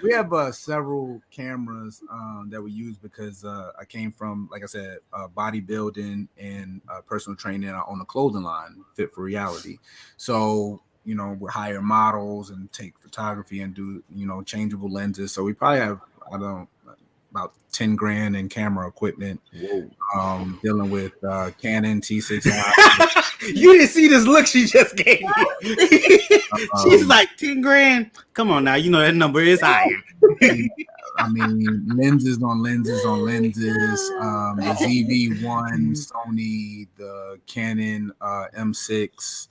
Speaker 2: we have several cameras that we use because I came from, like I said, bodybuilding and personal training on the clothing line, Fit for Reality. So, we hire models and take photography and do, changeable lenses. So we probably have, about 10 grand in camera equipment. Dealing with Canon T6i.
Speaker 1: You didn't see this look she just gave me. She's like 10 grand. Come on now, that number is higher.
Speaker 2: I mean, lenses on lenses on lenses. The ZV-1, Sony, the Canon M6,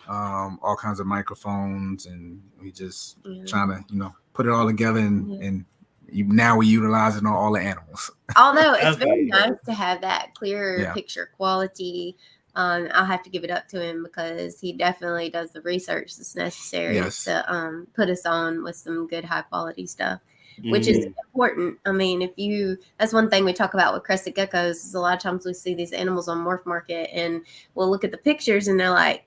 Speaker 2: all kinds of microphones, and we just trying to put it all together and now we utilize it on all the animals.
Speaker 3: Although it's very nice to have that clear picture quality. I'll have to give it up to him because he definitely does the research that's necessary to put us on with some good high quality stuff, which is important. I mean, that's one thing we talk about with crested geckos is a lot of times we see these animals on Morph Market and we'll look at the pictures and they're like,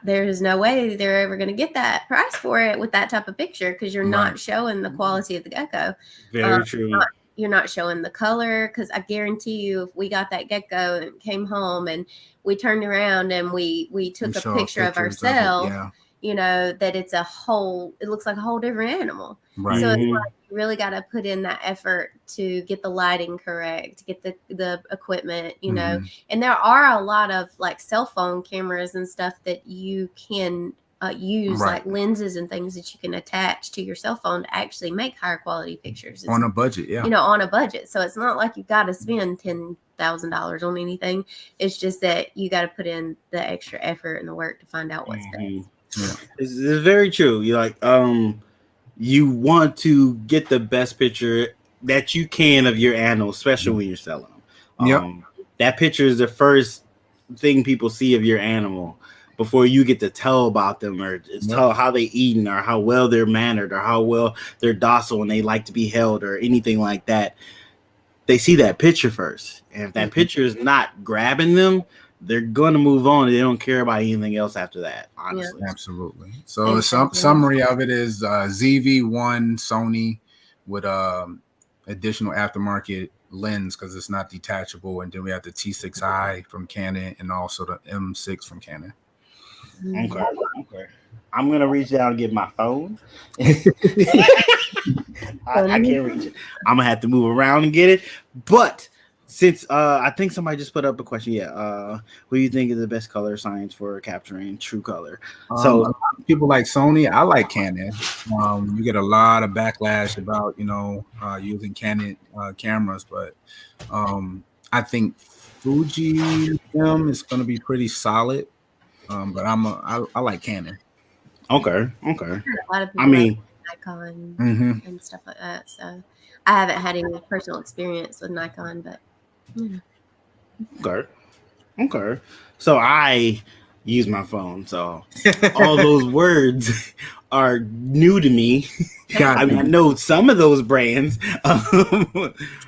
Speaker 3: there's no way they're ever going to get that price for it with that type of picture because you're not showing the quality of the gecko.
Speaker 1: Very true.
Speaker 3: You're not showing the color because I guarantee you if we got that gecko and came home and we turned around and we took a picture of ourselves, that it looks like a whole different animal.
Speaker 2: Right.
Speaker 3: So it's like you really got to put in that effort to get the lighting correct, to get the equipment, and there are a lot of like cell phone cameras and stuff that you can use like lenses and things that you can attach to your cell phone to actually make higher quality pictures.
Speaker 2: On a budget,
Speaker 3: on a budget. So it's not like you've got to spend $10,000 on anything. It's just that you got to put in the extra effort and the work to find out what's best.
Speaker 1: Yeah. It's very true. You like you want to get the best picture that you can of your animal, especially when you're selling them. That picture is the first thing people see of your animal before you get to tell about them or tell how they eating or how well they're mannered or how well they're docile and they like to be held or anything like that. They see that picture first. And if that picture is not grabbing them, they're going to move on. They don't care about anything else after that, honestly.
Speaker 2: Yeah. Absolutely. So the summary of it is ZV-1 Sony with additional aftermarket lens because it's not detachable. And then we have the T6i from Canon and also the M6 from Canon.
Speaker 1: Okay. I'm going to reach down and get my phone. I can't reach it. I'm going to have to move around and get it. But since I think somebody just put up a question. What do you think is the best color science for capturing true color? So
Speaker 2: people like Sony, I like Canon. You get a lot of backlash about, using Canon cameras, but I think Fuji film is going to be pretty solid, but I like Canon.
Speaker 1: Okay.
Speaker 3: A lot of people
Speaker 1: I mean,
Speaker 3: like Nikon
Speaker 2: Mhm.
Speaker 3: and stuff like that. So I haven't had any personal experience with Nikon, but
Speaker 1: Okay. So I use my phone, so all those words are new to me.
Speaker 2: Got
Speaker 1: I mean, I know some of those brands.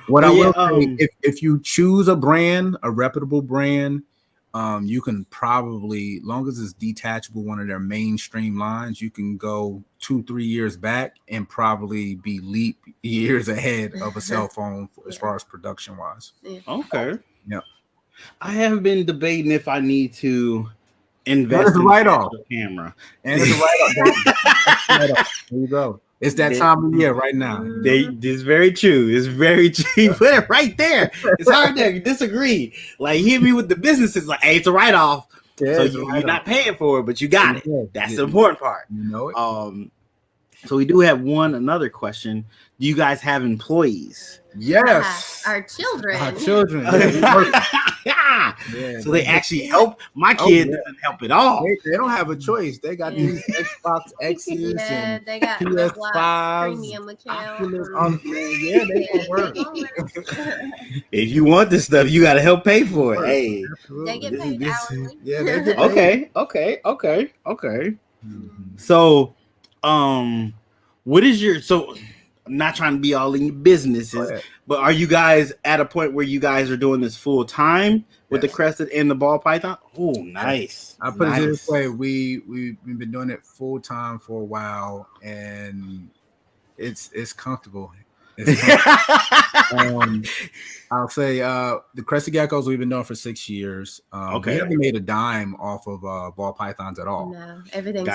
Speaker 2: What I will say,
Speaker 1: say,
Speaker 2: if you choose a brand, a reputable brand, you can probably, long as it's detachable, one of their mainstream lines, you can go 2-3 years back and probably be leap years ahead of a cell phone as far as production wise.
Speaker 1: okay.
Speaker 2: Yeah.
Speaker 1: I have been debating if I need to invest
Speaker 2: That's a
Speaker 1: in
Speaker 2: write-off.
Speaker 1: a camera.
Speaker 2: And it's a write-off. There you go. It's that time of year right now.
Speaker 1: It's very true. It's very true. You put it right there. It's hard to disagree. Like, hit me with the businesses. Like, hey, it's a write-off.
Speaker 2: Yeah,
Speaker 1: So
Speaker 2: it's a
Speaker 1: you're
Speaker 2: write-off.
Speaker 1: not paying for it, but you got it. That's the important part.
Speaker 2: You know it.
Speaker 1: So we do have another question. Do you guys have employees?
Speaker 2: Yes.
Speaker 3: Our children.
Speaker 2: Our children.
Speaker 1: Yeah.
Speaker 2: Yeah,
Speaker 1: So they actually help. My kid doesn't help at all.
Speaker 2: They don't have a choice. They got these Xbox X's and
Speaker 3: they got
Speaker 2: PS5s,
Speaker 3: premium account.
Speaker 2: Yeah, they can work.
Speaker 1: If you want this stuff, you got to help pay for it. Hey,
Speaker 3: They get paid hourly.
Speaker 2: Yeah, they get paid.
Speaker 1: Okay.
Speaker 2: Mm-hmm.
Speaker 1: So, what is your, so I'm not trying to be all in your businesses, but are you guys at a point where you guys are doing this full time with the crested and the ball python? Oh, nice.
Speaker 2: I put it this way: we've been doing it full time for a while, and it's comfortable. I'll say the crested geckos we've been doing for 6 years. We haven't made a dime off of ball pythons at all.
Speaker 3: No, everything's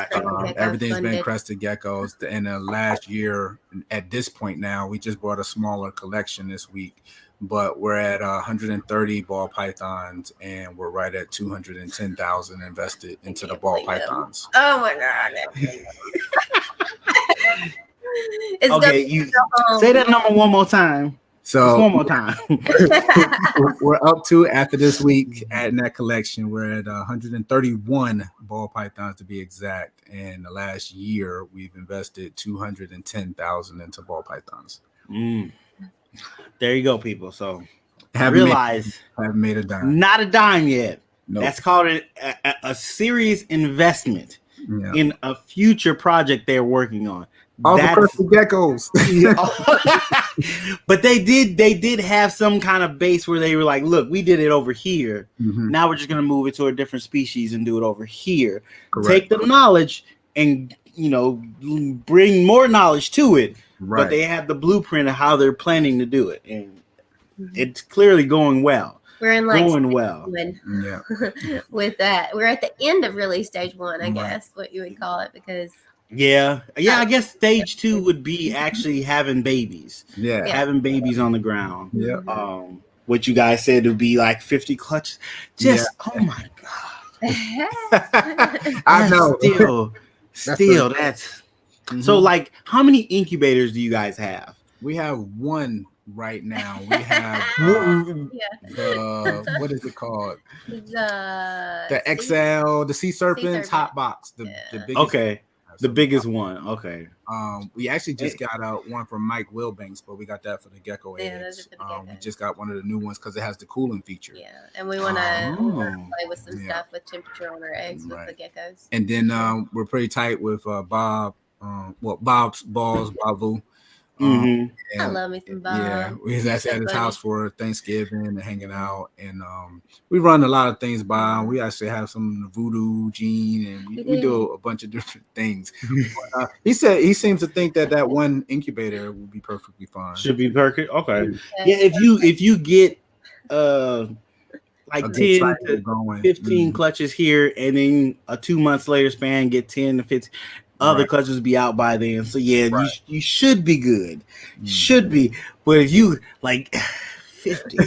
Speaker 2: everything's been crested geckos. In the last year, at this point now, we just bought a smaller collection this week, but we're at 130 ball pythons, and we're right at 210,000 invested into the ball pythons.
Speaker 3: Oh my god!
Speaker 1: Okay, you say that number one more time.
Speaker 2: So
Speaker 1: just one more time.
Speaker 2: We're up to, after this week, adding that collection, we're at 131 ball pythons to be exact. And the last year, we've invested 210,000 into ball pythons.
Speaker 1: There you go, people. So
Speaker 2: haven't made a dime.
Speaker 1: Not a dime yet.
Speaker 2: Nope.
Speaker 1: That's called a serious investment in a future project they're working on.
Speaker 2: All the crested geckos.
Speaker 1: But they did have some kind of base where they were like, look, we did it over here. Mm-hmm. Now we're just going to move it to a different species and do it over here. Correct. Take the knowledge and, bring more knowledge to it. Right. But they have the blueprint of how they're planning to do it. And it's clearly going well.
Speaker 3: We're in
Speaker 1: going well.
Speaker 3: With that. We're at the end of really stage one, I guess, what you would call it, because
Speaker 1: Yeah, I guess stage 2 would be actually having babies. Yeah. Having babies on the ground.
Speaker 2: Yeah.
Speaker 1: What you guys said would be like 50 clutches. Oh my God.
Speaker 2: I know.
Speaker 1: Still that's so, like, how many incubators do you guys have?
Speaker 2: We have one right now. We have what is it called? The XL, the Sea Serpent Hot Box. The biggest.
Speaker 1: The biggest one. Okay.
Speaker 2: We actually just got one from Mike Wilbanks, but we got that for the gecko eggs. We just got one of the new ones because it has the cooling feature.
Speaker 3: Yeah, and we want to play with some stuff with temperature on our eggs with the geckos.
Speaker 2: And then we're pretty tight with Bob. Bob's Balls, Bavu.
Speaker 3: I love me some Bob.
Speaker 2: Yeah, we was at his house for Thanksgiving and hanging out, and we run a lot of things by him. We actually have some Voodoo Gene, and we do a bunch of different things. He said he seems to think that one incubator will be perfectly fine.
Speaker 1: Should be perfect. Okay. Yeah, if you get like 10 to 15 clutches here, and then a 2 months later span get 10 to 15. Other clutches be out by then, so you should be good. Should be, but if you like 50,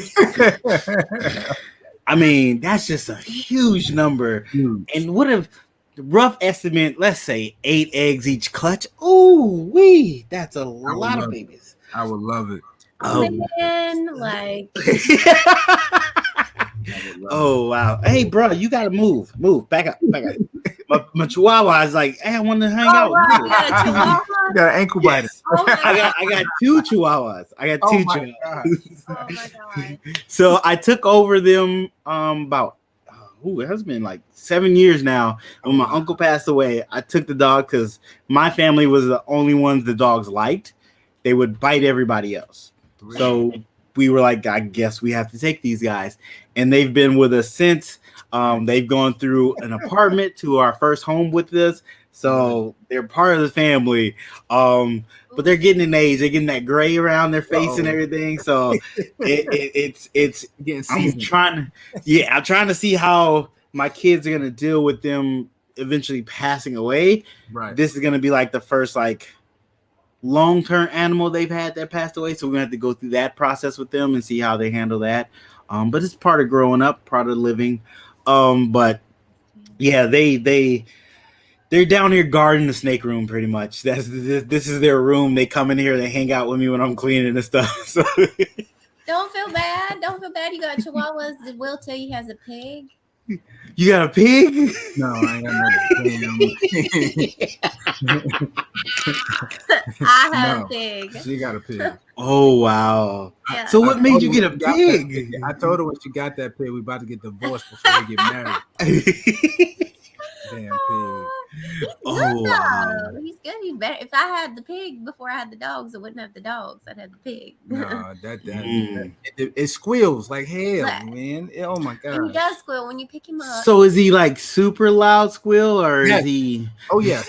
Speaker 1: I mean that's just a huge number. And what if rough estimate? Let's say 8 eggs each clutch. Ooh, that's a lot of babies.
Speaker 2: I would love it.
Speaker 1: Oh.
Speaker 3: Man, like
Speaker 1: Oh wow! Hey, bro, you gotta move, back up. My Chihuahua is like, hey, I want to hang out.
Speaker 3: wow, you got a
Speaker 2: You
Speaker 3: chihuahua?
Speaker 2: got an ankle biter.
Speaker 1: Yes.
Speaker 3: Oh my
Speaker 1: I got 2 Chihuahuas.
Speaker 2: Oh my God.
Speaker 3: Oh my god.
Speaker 1: So I took over them about it has been like 7 years now. When my uncle passed away, I took the dog because my family was the only ones the dogs liked. They would bite everybody else.
Speaker 2: Really?
Speaker 1: So we were like, I guess we have to take these guys. And they've been with us since. They've gone through an apartment to our first home with us. So they're part of the family. But they're getting in age. They're getting that gray around their face and everything. So it's
Speaker 2: getting
Speaker 1: I'm trying to see how my kids are gonna deal with them eventually passing away.
Speaker 2: Right.
Speaker 1: This is gonna be like the first like long-term animal they've had that passed away. So we're gonna have to go through that process with them and see how they handle that. But it's part of growing up, part of living. But yeah, they're down here guarding the snake room pretty much. This is their room. They come in here, they hang out with me when I'm cleaning and stuff. So
Speaker 3: Don't feel bad. You got chihuahuas. Did Will tell you he has a pig?
Speaker 1: you got a pig?
Speaker 2: No, I ain't got no damn.
Speaker 3: I have a pig.
Speaker 2: She got a pig.
Speaker 1: Oh wow.
Speaker 3: Yeah.
Speaker 1: So what made you get a pig?
Speaker 2: I told her when she got that pig, we about to get divorced before we get married. Damn pig.
Speaker 3: He's
Speaker 1: Oh,
Speaker 3: good
Speaker 1: wow.
Speaker 3: though. He's good. He's better. If I had the pig before I had the dogs, I wouldn't have the dogs. I'd have the pig.
Speaker 2: No, it squeals like hell,
Speaker 3: Like-
Speaker 2: man. Oh my
Speaker 3: And he
Speaker 2: God.
Speaker 3: does squeal when you pick him up.
Speaker 1: So is he like super loud squeal or
Speaker 2: Yes.
Speaker 1: is he
Speaker 2: Oh yes.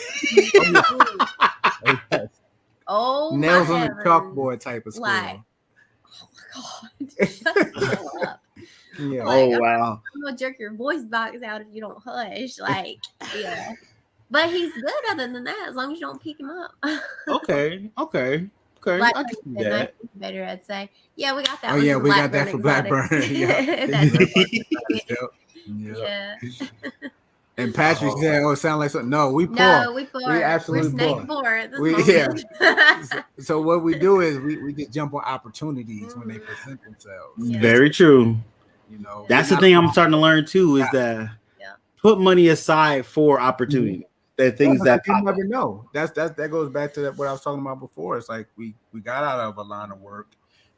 Speaker 3: Oh my
Speaker 2: Nails on the
Speaker 3: heavens.
Speaker 2: chalkboard type of squeal.
Speaker 3: Like, oh my God. Shut the hell up.
Speaker 2: Yeah.
Speaker 3: Like,
Speaker 1: oh wow.
Speaker 3: I'm gonna jerk your voice box out if you don't hush. Like, yeah. But he's good other than that, as long as you don't pick him up.
Speaker 1: Okay.
Speaker 3: Like,
Speaker 1: I can see
Speaker 3: the
Speaker 1: that.
Speaker 3: better, I'd say. Yeah, we got that.
Speaker 2: Oh
Speaker 3: one
Speaker 2: yeah,
Speaker 3: from
Speaker 2: we got that
Speaker 3: Blackburn
Speaker 2: for
Speaker 3: Exotics.
Speaker 2: Blackburn.
Speaker 3: That's
Speaker 2: Yeah.
Speaker 3: yeah.
Speaker 2: And Patrick said, "Oh, it sounds like something." No, we pour.
Speaker 3: No, we pour.
Speaker 2: We absolutely
Speaker 3: We're snake
Speaker 2: pour.
Speaker 3: poor at this
Speaker 2: We-
Speaker 3: moment.
Speaker 2: So what we do is we just jump on opportunities when they present themselves.
Speaker 3: Yeah.
Speaker 1: Very true.
Speaker 2: You know,
Speaker 1: That's the thing I'm starting to learn too is that put money aside for opportunity. The things that
Speaker 2: you
Speaker 1: pop
Speaker 2: never
Speaker 1: up.
Speaker 2: know. That goes back to what I was talking about before. It's like we got out of a line of work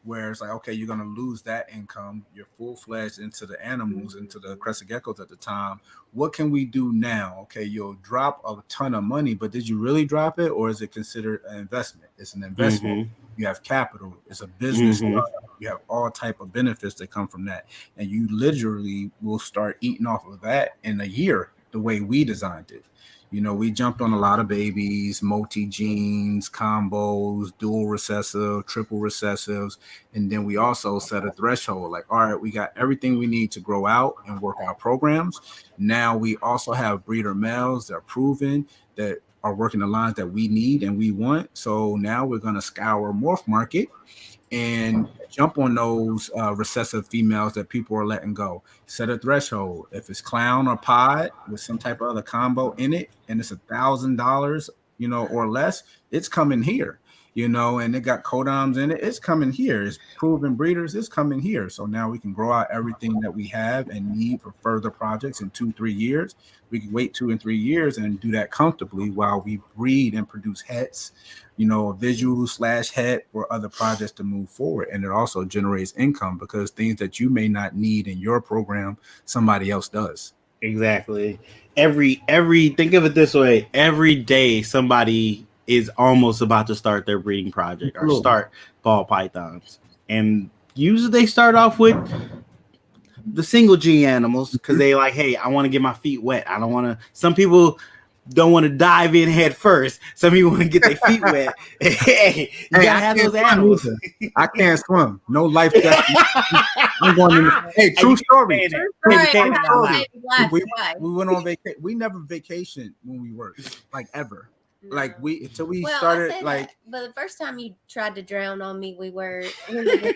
Speaker 2: where it's like, okay, you're gonna lose that income. You're full-fledged into the animals, into the crested geckos at the time. What can we do now? Okay, you'll drop a ton of money, but did you really drop it, or is it considered an investment? It's an investment. You have capital. It's a business. Startup. You have all type of benefits that come from that, and you literally will start eating off of that in a year. The way we designed it. You know, we jumped on a lot of babies, multi-genes, combos, dual recessive, triple recessives. And then we also set a threshold like, all right, we got everything we need to grow out and work our programs. Now we also have breeder males that are proven that are working the lines that we need and we want. So now we're going to scour morph market and jump on those recessive females that people are letting go. Set a threshold. If it's clown or pod with some type of other combo in it, and it's $1,000, you know, or less, it's coming here, you know, and it got codoms in it. It's coming here. It's proven breeders. It's coming here. So now we can grow out everything that we have and need for further projects in 2-3 years. We can wait 2 and 3 years and do that comfortably while we breed and produce hets, you know, a visual / het or other projects to move forward. And it also generates income because things that you may not need in your program, somebody else does.
Speaker 1: Exactly. Every think of it this way. Every day somebody is almost about to start their breeding project or start ball pythons. And usually they start off with the single G animals because they like, hey, I want to get my feet wet. I don't want to. Some people don't want to dive in head first. Some people want to get their feet wet. Hey, you gotta have those animals.
Speaker 2: I can't swim. No life jacket. I'm going in. Hey, true story. We went on vacation. We never vacationed when we worked, like ever.
Speaker 3: No.
Speaker 2: Like until we
Speaker 3: Well,
Speaker 2: started
Speaker 3: I say
Speaker 2: like
Speaker 3: that, but the first time you tried to drown on me, we were just, like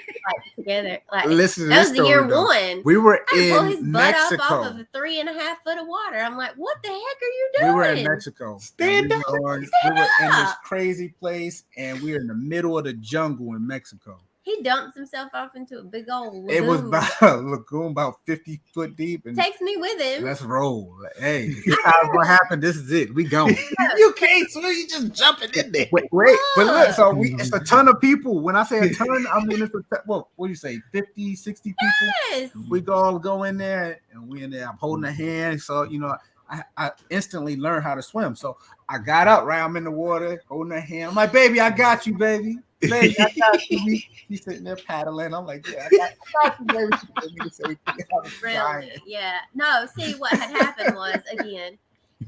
Speaker 3: together. Like
Speaker 2: listen to
Speaker 3: that
Speaker 2: this
Speaker 3: was the
Speaker 2: story,
Speaker 3: year
Speaker 2: though.
Speaker 3: one.
Speaker 2: We were
Speaker 3: I pulled his
Speaker 2: in
Speaker 3: butt
Speaker 2: Mexico.
Speaker 3: off of 3.5 foot of water. I'm like, what the heck are you doing?
Speaker 2: We were in Mexico.
Speaker 1: Stand
Speaker 2: we
Speaker 1: up.
Speaker 2: were in this crazy place, and we were in the middle of the jungle in Mexico.
Speaker 3: He dumps himself off into a big old lagoon.
Speaker 2: It was about a lagoon about 50 foot deep. And
Speaker 3: Takes me with him.
Speaker 2: let's roll. Hey, this is what happened. This is it. We going.
Speaker 1: You can't swim. You just jumping in there.
Speaker 2: Wait. But look, so it's a ton of people. When I say a ton, I mean it's what do you say? 50, 60 people.
Speaker 3: Yes.
Speaker 2: We all go in there and we in there. I'm holding a hand. So, I instantly learned how to swim. So I got up, right? I'm in the water, holding her hand. I'm like, baby, I got you, baby. Baby, I got you. He's sitting there paddling. I'm like, yeah, I got you, baby. She told me to say,
Speaker 3: Really? Yeah. No, see what had happened was, again,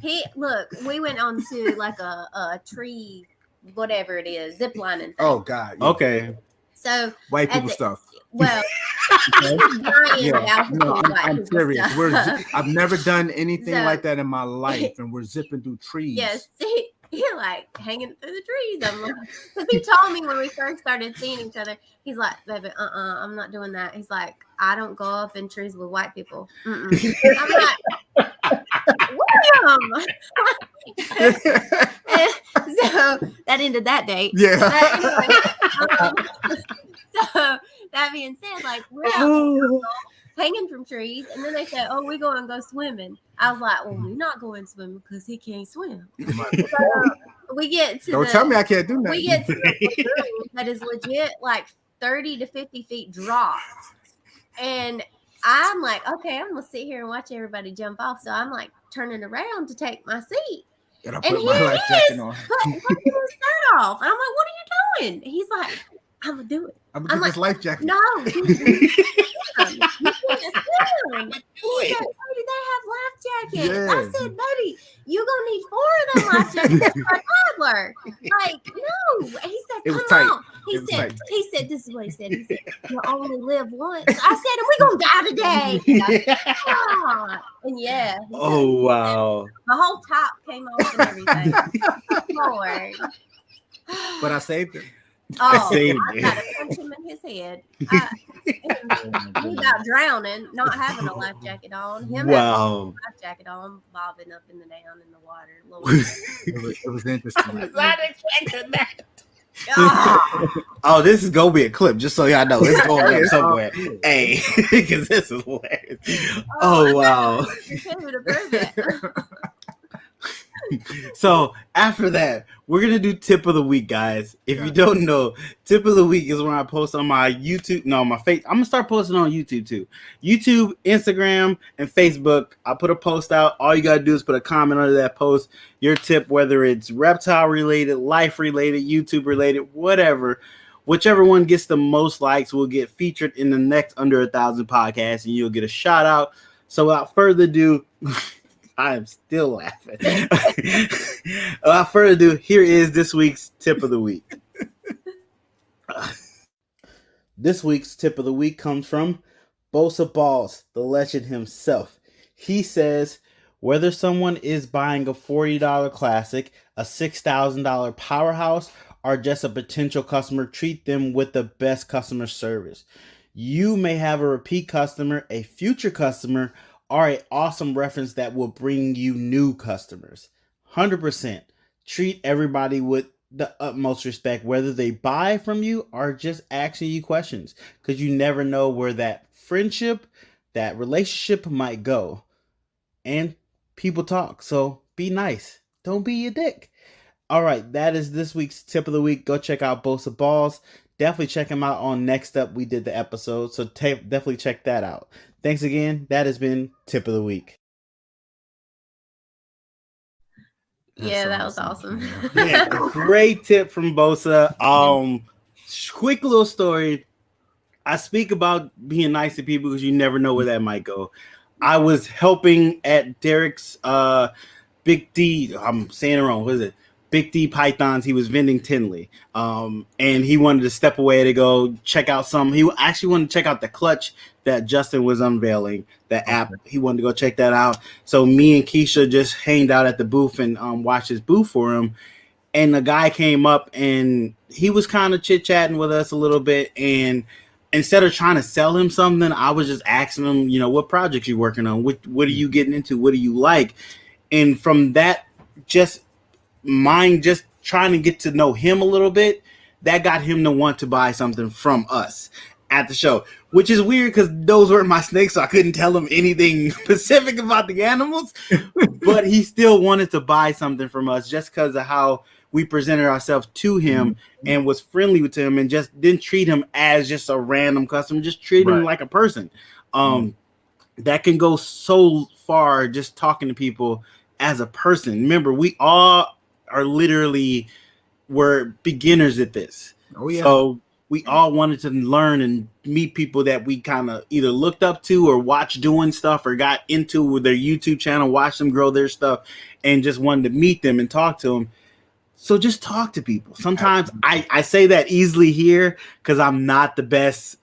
Speaker 3: we went on to like a tree, whatever it is, zip lining thing.
Speaker 2: Oh, God. Yeah.
Speaker 1: Okay.
Speaker 3: So
Speaker 2: white people stuff.
Speaker 3: Well,
Speaker 2: I'm serious. I've never done anything like that in my life, and we're zipping through trees.
Speaker 3: Yes, see, you're like hanging through the trees. I'm like, because he told me when we first started seeing each other, he's like, baby, I'm not doing that. He's like, I don't go up in trees with white people. I'm like, William. So that ended that date.
Speaker 2: Yeah.
Speaker 3: Anyway, so that being said, like we're out hanging from trees, and then they said, "Oh, we're going to go swimming." I was like, "Well, we're not going swimming because he can't swim." So we get to
Speaker 2: don't tell me I can't do that.
Speaker 3: We get to the lagoon that is legit like 30 to 50 feet drop, and I'm like, "Okay, I'm gonna sit here and watch everybody jump off." So I'm like turning around to take my seat.
Speaker 2: And I
Speaker 3: And
Speaker 2: put my life jacket on.
Speaker 3: putting his shirt off. And I'm like, what are you doing? He's like, I'm going to do it.
Speaker 2: I'm gonna put this life jacket.
Speaker 3: No. You can't swim. He said, baby, they have life jackets.
Speaker 2: Yeah.
Speaker 3: I said, baby, you're going to need 4 of them life jackets for a toddler. Like, no. He said,
Speaker 2: It was
Speaker 3: come
Speaker 2: tight.
Speaker 3: on. He
Speaker 2: It was
Speaker 3: said,
Speaker 2: tight.
Speaker 3: this is what he said. He said, you only live once. I said, and we're going to die today. And yeah.
Speaker 1: Oh, wow.
Speaker 3: My whole top came off and everything. Lord.
Speaker 2: But I saved it.
Speaker 3: Oh,
Speaker 1: saved
Speaker 3: I got to punch him in his head. He about drowning, not having a life jacket on. Him having a life jacket on, bobbing up in the down in the water. Lord.
Speaker 2: It was interesting.
Speaker 1: Not expecting that. Oh, this is gonna be a clip, just so y'all know. It's going up somewhere. Hey, because this is hilarious. Oh wow. So after that, we're gonna do tip of the week, guys. If you don't know, tip of the week is when I post on my YouTube. No, my face. I'm gonna start posting on YouTube too. YouTube, Instagram, and Facebook. I put a post out. All you gotta do is put a comment under that post. Your tip, whether it's reptile related, life related, YouTube related, whatever. Whichever one gets the most likes will get featured in the next Under 1,000 podcast, and you'll get a shout out. So without further ado. I am still laughing. Without further ado, here is this week's tip of the week. This week's tip of the week comes from Bosa Balls, the legend himself. He says, whether someone is buying a $40 classic, a $6,000 powerhouse, or just a potential customer, treat them with the best customer service. You may have a repeat customer, a future customer, or an awesome reference that will bring you new customers. 100%. Treat everybody with the utmost respect, whether they buy from you or just asking you questions, because you never know where that friendship, that relationship might go. And people talk, so be nice. Don't be a dick. All right, that is this week's tip of the week. Go check out Bosa Balls. Definitely check him out on Next Up. We did the episode, so definitely check that out. Thanks again. That has been Tip of the Week.
Speaker 3: Yeah, that was awesome.
Speaker 1: Yeah, great tip from Bosa. Quick little story. I speak about being nice to people because you never know where that might go. I was helping at Derek's Big D. I'm saying it wrong. What is it? Big D Pythons. He was vending Tinley. And he wanted to step away to go check out some. He actually wanted to check out the clutch that Justin was unveiling, the app. He wanted to go check that out. So me and Keisha just hanged out at the booth and watched his booth for him. And the guy came up and he was kind of chit-chatting with us a little bit. And instead of trying to sell him something, I was just asking him, what projects you working on? What are you getting into? What do you like? And from that, just trying to get to know him a little bit, that got him to want to buy something from us at the show, which is weird because those weren't my snakes, so I couldn't tell him anything specific about the animals. But he still wanted to buy something from us just because of how we presented ourselves to him and was friendly with him and just didn't treat him as just a random customer, just treat him like a person. That can go so far just talking to people as a person. Remember, we all are literally were beginners at this. Oh yeah. So we all wanted to learn and meet people that we kind of either looked up to or watched doing stuff or got into with their YouTube channel, watched them grow their stuff, and just wanted to meet them and talk to them. So just talk to people. Sometimes I say that easily here because I'm not the best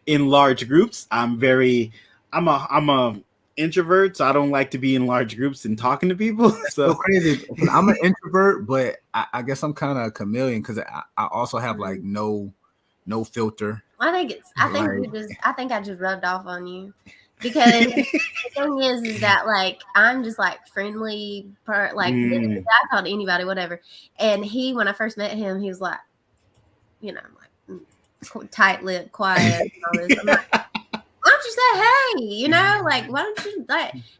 Speaker 1: in large groups. I'm a introvert, so I don't like to be in large groups and talking to people. So
Speaker 2: crazy. I'm an introvert, but I guess I'm kind of a chameleon because I also have like no filter.
Speaker 3: I think I just rubbed off on you because the thing is that like I'm just like friendly, I called anybody, whatever. And when I first met him, he was like, like tight-lipped, quiet. And all this. I'm like, why don't you say hey? Like why don't you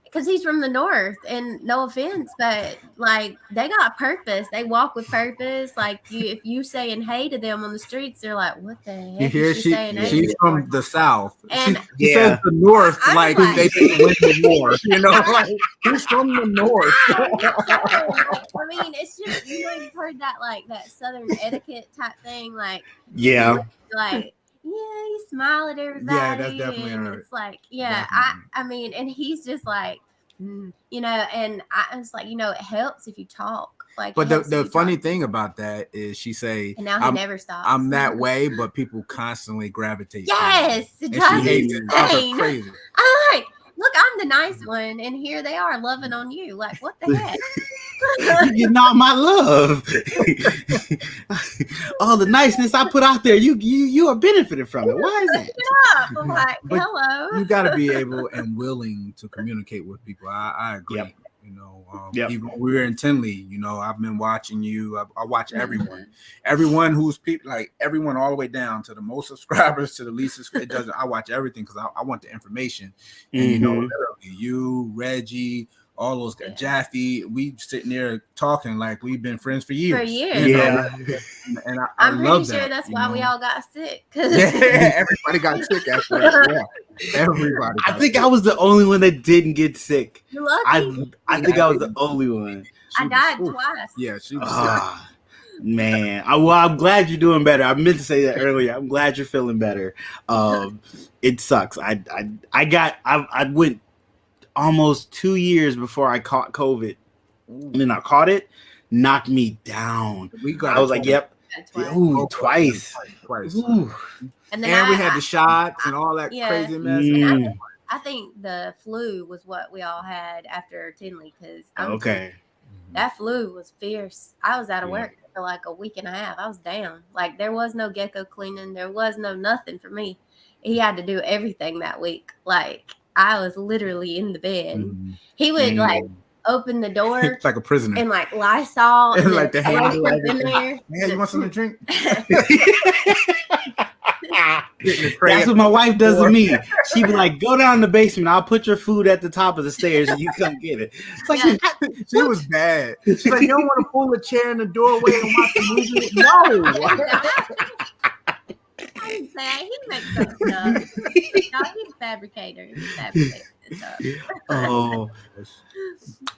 Speaker 3: because he's from the north, and no offense, but like they got purpose. They walk with purpose. Like if you saying hey to them on the streets, they're like, what the heck?
Speaker 2: She's from the south.
Speaker 3: And
Speaker 2: she says the north, like they win the war. Like who's from the north?
Speaker 3: I mean, it's just you've heard that like that southern etiquette type thing, like like. Yeah, you smile at everybody.
Speaker 2: Yeah, that's definitely
Speaker 3: and it's like, I mean, and he's just like, and I was like, it helps if you talk. Like,
Speaker 2: but the funny thing about that is she say,
Speaker 3: and now he never stops.
Speaker 2: I'm that way, but people constantly gravitate.
Speaker 3: Yes, it drives me insane. Crazy. I'm like, look, I'm the nice one, and here they are loving on you. Like, what the heck?
Speaker 1: You're not my love. All the niceness I put out there, you are benefiting from it. Why is that?
Speaker 3: I'm like, hello.
Speaker 2: You got to be able and willing to communicate with people. I agree.
Speaker 1: Yep.
Speaker 2: Even when we were in Tinley, I've been watching you. I watch everyone who's people, like everyone all the way down to the most subscribers to the least subscribers. I watch everything because I want the information. And literally, you, Reggie, all those guys, Jaffe, we sitting there talking like we've been friends for years. And
Speaker 3: I'm pretty sure that's why we all got sick.
Speaker 2: Everybody got sick after that. Everybody.
Speaker 1: I think I was the only one that didn't get sick.
Speaker 3: You're lucky.
Speaker 1: I think I was the only one.
Speaker 3: I died twice.
Speaker 2: Yeah, she was sick.
Speaker 1: Man, I'm glad you're doing better. I meant to say that earlier. I'm glad you're feeling better. It sucks. I went almost 2 years before I caught COVID. And then I caught it, knocked me down. I was like, yep. Twice.
Speaker 2: Ooh. And we had the shots and all that crazy mess.
Speaker 3: I think the flu was what we all had after Tinley because that flu was fierce. I was out of work for like a week and a half. I was down. Like there was no gecko cleaning. There was no nothing for me. He had to do everything that week. Like I was literally in the bed. He would like open the door.
Speaker 2: It's like a prisoner.
Speaker 3: And like Lysol. And
Speaker 2: like the hand
Speaker 3: in there.
Speaker 2: Man, you want something to drink?
Speaker 1: That's what my wife does to me. She be like, go down in the basement. I'll put your food at the top of the stairs and you come get it. It's like
Speaker 2: she was bad. She's like, you don't want to pull a chair in the doorway and watch the movie? No.
Speaker 3: He makes up stuff. He's a fabricator.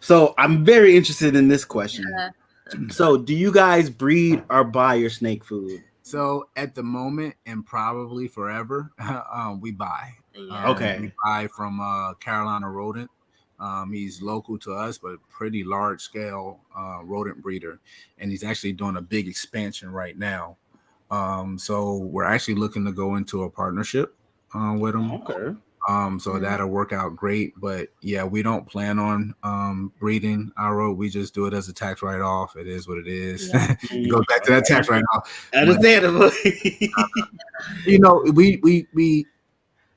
Speaker 1: So I'm very interested in this question. So do you guys breed or buy your snake food?
Speaker 2: So at the moment and probably forever, we buy.
Speaker 1: We
Speaker 2: buy from Carolina Rodent. He's local to us, but pretty large scale rodent breeder. And he's actually doing a big expansion right now. So we're actually looking to go into a partnership with him.
Speaker 1: Okay.
Speaker 2: So that'll work out great. But yeah, we don't plan on breeding our road. We just do it as a tax write-off. It is what it is. It goes back to that tax write-off.
Speaker 1: Understandable.
Speaker 2: We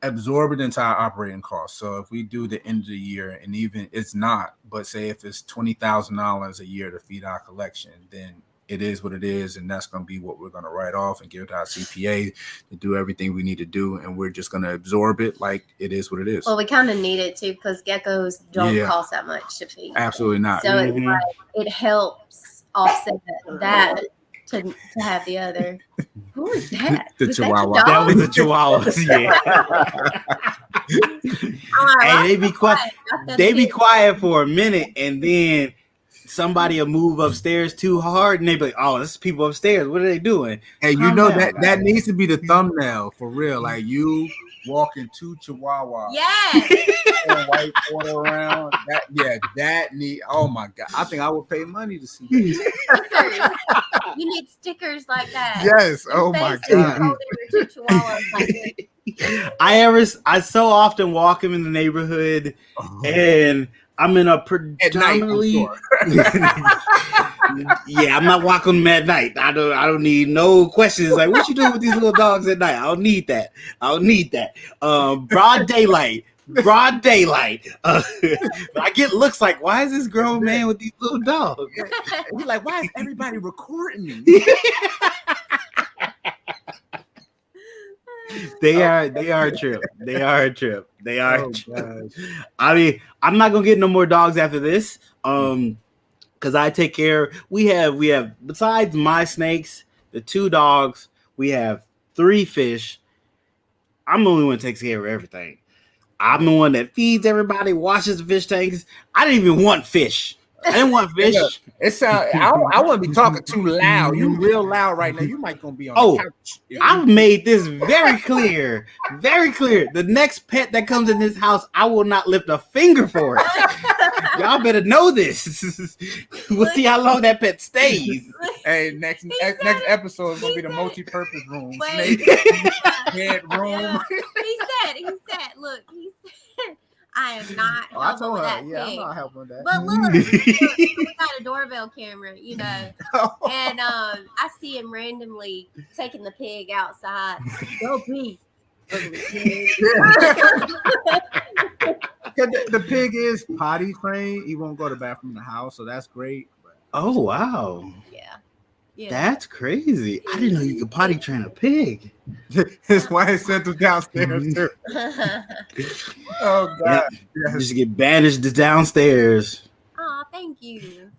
Speaker 2: absorb it into our operating costs. So if we do the end of the year, and even it's not, but say if it's $20,000 a year to feed our collection, then it is what it is, and that's going to be what we're going to write off and give to our CPA to do everything we need to do, and we're just going to absorb it like it is what it is.
Speaker 3: Well, we kind of need it too because geckos don't cost that much to feed.
Speaker 2: Absolutely not.
Speaker 3: So it's like, it helps offset that to have the other. Who was that?
Speaker 2: The
Speaker 3: was
Speaker 2: Chihuahua.
Speaker 1: That was the Chihuahuas. Yeah. And they be quiet. They be quiet for a minute, and then somebody will move upstairs too hard, and they be like, "Oh, this is people upstairs. What are they doing?"
Speaker 2: Hey, you know that needs to be the thumbnail for real. Like you walking 2 Chihuahuas.
Speaker 3: Yeah.
Speaker 2: And white water around. That need. Oh my God! I think I would pay money to see that.
Speaker 3: You need stickers like that.
Speaker 2: Yes. Oh my God.
Speaker 1: I so often walk him in the neighborhood, and I'm in a predominantly. Yeah, I'm not walking them at night. I don't need no questions like what you doing with these little dogs at night. I don't need that. Broad daylight. I get looks like, why is this grown man with these little dogs?
Speaker 2: He's like, why is everybody recording me?
Speaker 1: They are a trip. They are a trip.
Speaker 2: Gosh.
Speaker 1: I mean, I'm not gonna get no more dogs after this. Because I take care. We have besides my snakes, the 2 dogs, we have 3 fish. I'm the only one that takes care of everything. I'm the one that feeds everybody, washes the fish tanks. I didn't even want fish. I didn't want fish.
Speaker 2: I wouldn't be talking too loud. You real loud right now. You might gonna be on the couch.
Speaker 1: I've made this very clear. Very clear. The next pet that comes in this house, I will not lift a finger for it. Y'all better know this. We'll see how long that pet stays.
Speaker 2: Hey, next episode is gonna be the multi-purpose room. Snake bedroom.
Speaker 3: He said, look, I am not helping with that pig.
Speaker 2: I'm not helping with that.
Speaker 3: But look, we got a doorbell camera, you know, and I see him randomly taking the pig outside. Go pee.
Speaker 2: The pig is potty trained. He won't go to the bathroom in the house, so that's great.
Speaker 1: Oh wow.
Speaker 3: Yeah.
Speaker 1: That's crazy. I didn't know you could potty train a pig.
Speaker 2: That's why I sent him downstairs too. Oh God.
Speaker 1: Yes. Just get banished to downstairs.
Speaker 3: Oh, thank you.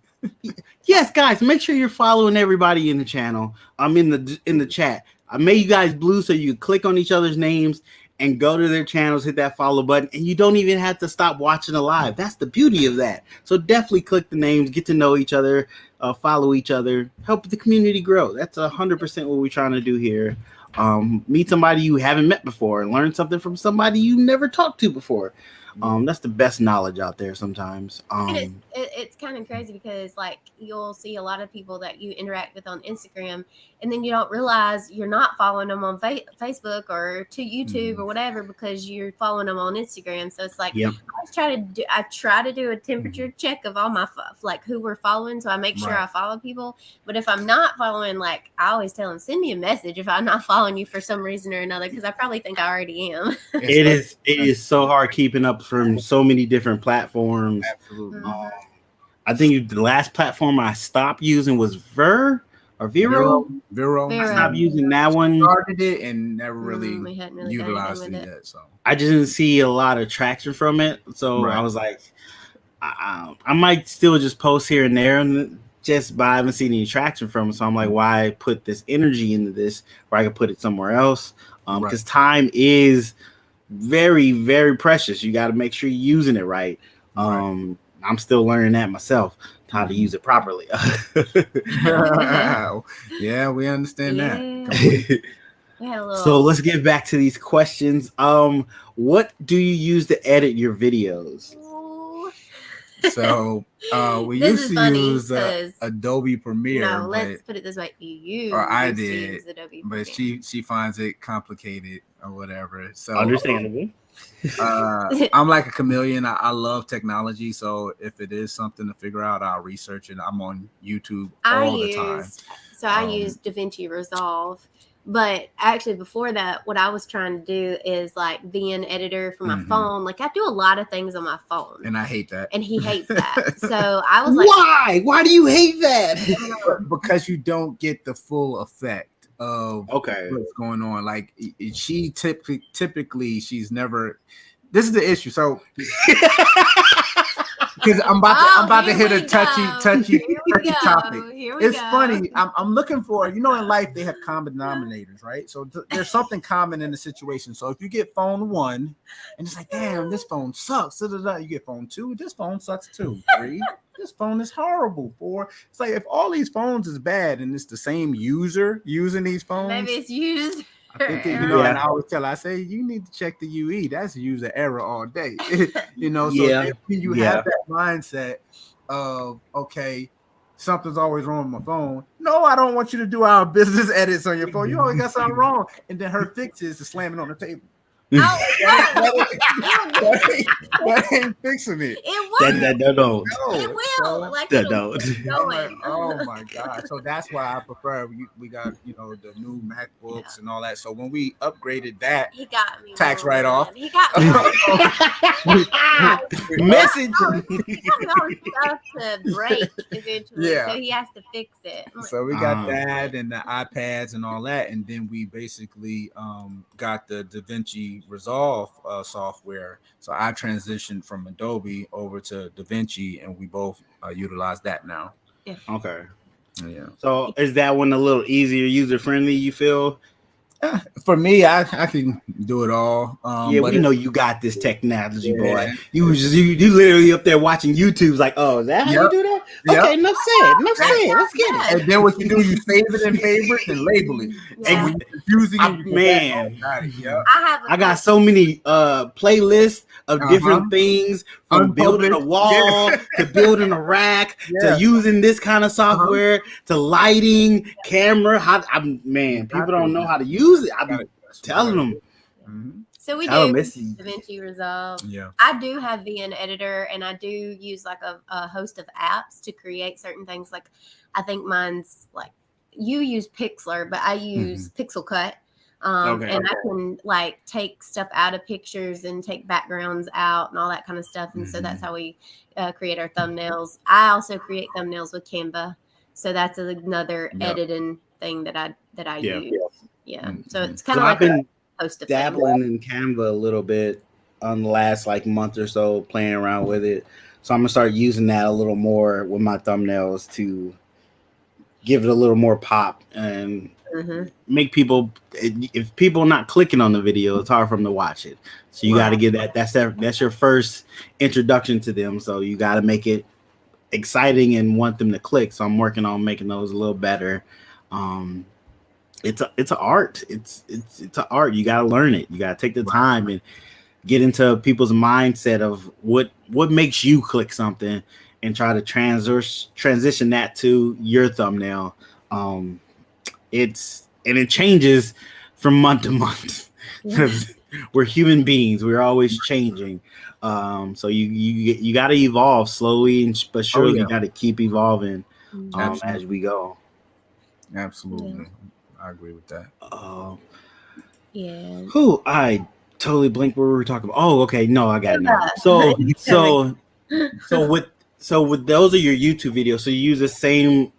Speaker 1: Yes, guys, make sure you're following everybody in the channel. I'm in the chat. I made you guys blue so you click on each other's names and go to their channels, hit that follow button, and you don't even have to stop watching the live. That's the beauty of that. So definitely click the names, get to know each other, follow each other, help the community grow. That's 100% what we're trying to do here. Meet somebody you haven't met before and learn something from somebody you never talked to before. That's the best knowledge out there sometimes.
Speaker 3: It's kind of crazy because like you'll see a lot of people that you interact with on Instagram and then you don't realize you're not following them on Facebook or to YouTube or whatever because you're following them on Instagram. So it's like I try to do a temperature check of all my like who we're following, so I make sure I follow people. But if I'm not following, like I always tell them, send me a message if I'm not following you for some reason or another because I probably think I already am.
Speaker 1: It is so hard keeping up from so many different platforms.
Speaker 2: Absolutely.
Speaker 1: I think the last platform I stopped using was Vero. I stopped using that one.
Speaker 2: Started it and never really utilized it yet. So
Speaker 1: I just didn't see a lot of traction from it. So I was like, I might still just post here and there, and but I haven't seen any traction from it. So I'm like, why put this energy into this where I could put it somewhere else? Because time is very, very precious. You got to make sure you're using it right. I'm still learning that myself, how to use it properly.
Speaker 2: Yeah, we understand that.
Speaker 1: So let's get back to these questions. What do you use to edit your videos?
Speaker 2: So we used to use Adobe Premiere.
Speaker 3: No, let's put it this way:
Speaker 2: I did, but she finds it complicated or whatever. So
Speaker 1: understandable.
Speaker 2: I'm like a chameleon. I love technology, so if it is something to figure out, I'll research it. I'm on YouTube all the time.
Speaker 3: So I use DaVinci Resolve. But actually, before that, what I was trying to do is like VN editor for my phone. Like I do a lot of things on my phone,
Speaker 2: and I hate that.
Speaker 3: and he hates that. So I was like,
Speaker 1: why? Why do you hate that?
Speaker 2: Because you don't get the full effect of what's going on. Like she typically she's never. This is the issue. So. Because I'm about to hit a touchy topic. It's funny. I'm looking for, in life they have common denominators, right? So there's something common in the situation. So if you get phone 1 and it's like, damn, this phone sucks. You get phone 2, this phone sucks too. 3, this phone is horrible. 4, it's like if all these phones is bad and it's the same user using these phones,
Speaker 3: maybe it's used.
Speaker 2: I think and I always I say you need to check the UE. That's user error all day. So if you have that mindset of okay, something's always wrong with my phone. No, I don't want you to do our business edits on your phone. You always got something wrong. And then her fix is to slam it on the table. That ain't fixing it.
Speaker 3: It won't.
Speaker 1: That don't.
Speaker 3: It will. Like
Speaker 1: that don't.
Speaker 2: Oh my god! So that's why I prefer we got the new MacBooks and all that. So when we upgraded that,
Speaker 3: he got me
Speaker 2: tax write off.
Speaker 3: He got me.
Speaker 1: Message.
Speaker 3: He's coming on stuff to break eventually, so he has to fix it.
Speaker 2: So we got that and the iPads and all that, and then we basically got the DaVinci Resolve software. So I transitioned from Adobe over to DaVinci, and we both utilize that now.
Speaker 3: Yeah.
Speaker 1: Okay.
Speaker 2: Yeah.
Speaker 1: So is that one a little easier, user friendly? You feel?
Speaker 2: For me, I can do it all.
Speaker 1: But we know you got this technology, boy. You literally up there watching YouTube's like, oh, is that how you do that? Okay, enough said. Let's get it.
Speaker 2: And then what you do, you save it in favorites and label it.
Speaker 3: Yeah.
Speaker 2: And using it,
Speaker 1: man,
Speaker 3: I
Speaker 1: got so many playlists of different things, from building a wall to building a rack to using this kind of software to lighting, camera. People don't know how to use it. I've been telling them.
Speaker 2: Mm-hmm.
Speaker 3: So we do DaVinci Resolve. Yeah. I do have VN Editor, and I do use like a host of apps to create certain things. Like I think mine's like you use Pixlr, but I use Pixel Cut. And I can like take stuff out of pictures and take backgrounds out and all that kind of stuff. And so that's how we create our thumbnails. I also create thumbnails with Canva. So that's another editing thing that I use. Yeah. So it's kind of like a host of
Speaker 1: dabbling in Canva a little bit on the last like month or so, playing around with it. So I'm gonna start using that a little more with my thumbnails to give it a little more pop and make people. If people not clicking on the video, it's hard for them to watch it. So you got to get that. That's your first introduction to them. So you got to make it exciting and want them to click. So I'm working on making those a little better. It's an art. It's an art. You got to learn it. You got to take the time and get into people's mindset of what makes you click something and try to transition that to your thumbnail. It changes from month to month because we're human beings. We're always changing. So you got to evolve slowly but surely. You got to keep evolving as we go.
Speaker 2: Absolutely. I agree with that.
Speaker 1: I totally blinked what we were talking about. Oh, okay. No, I got it now. So with those are your YouTube videos. So you use the same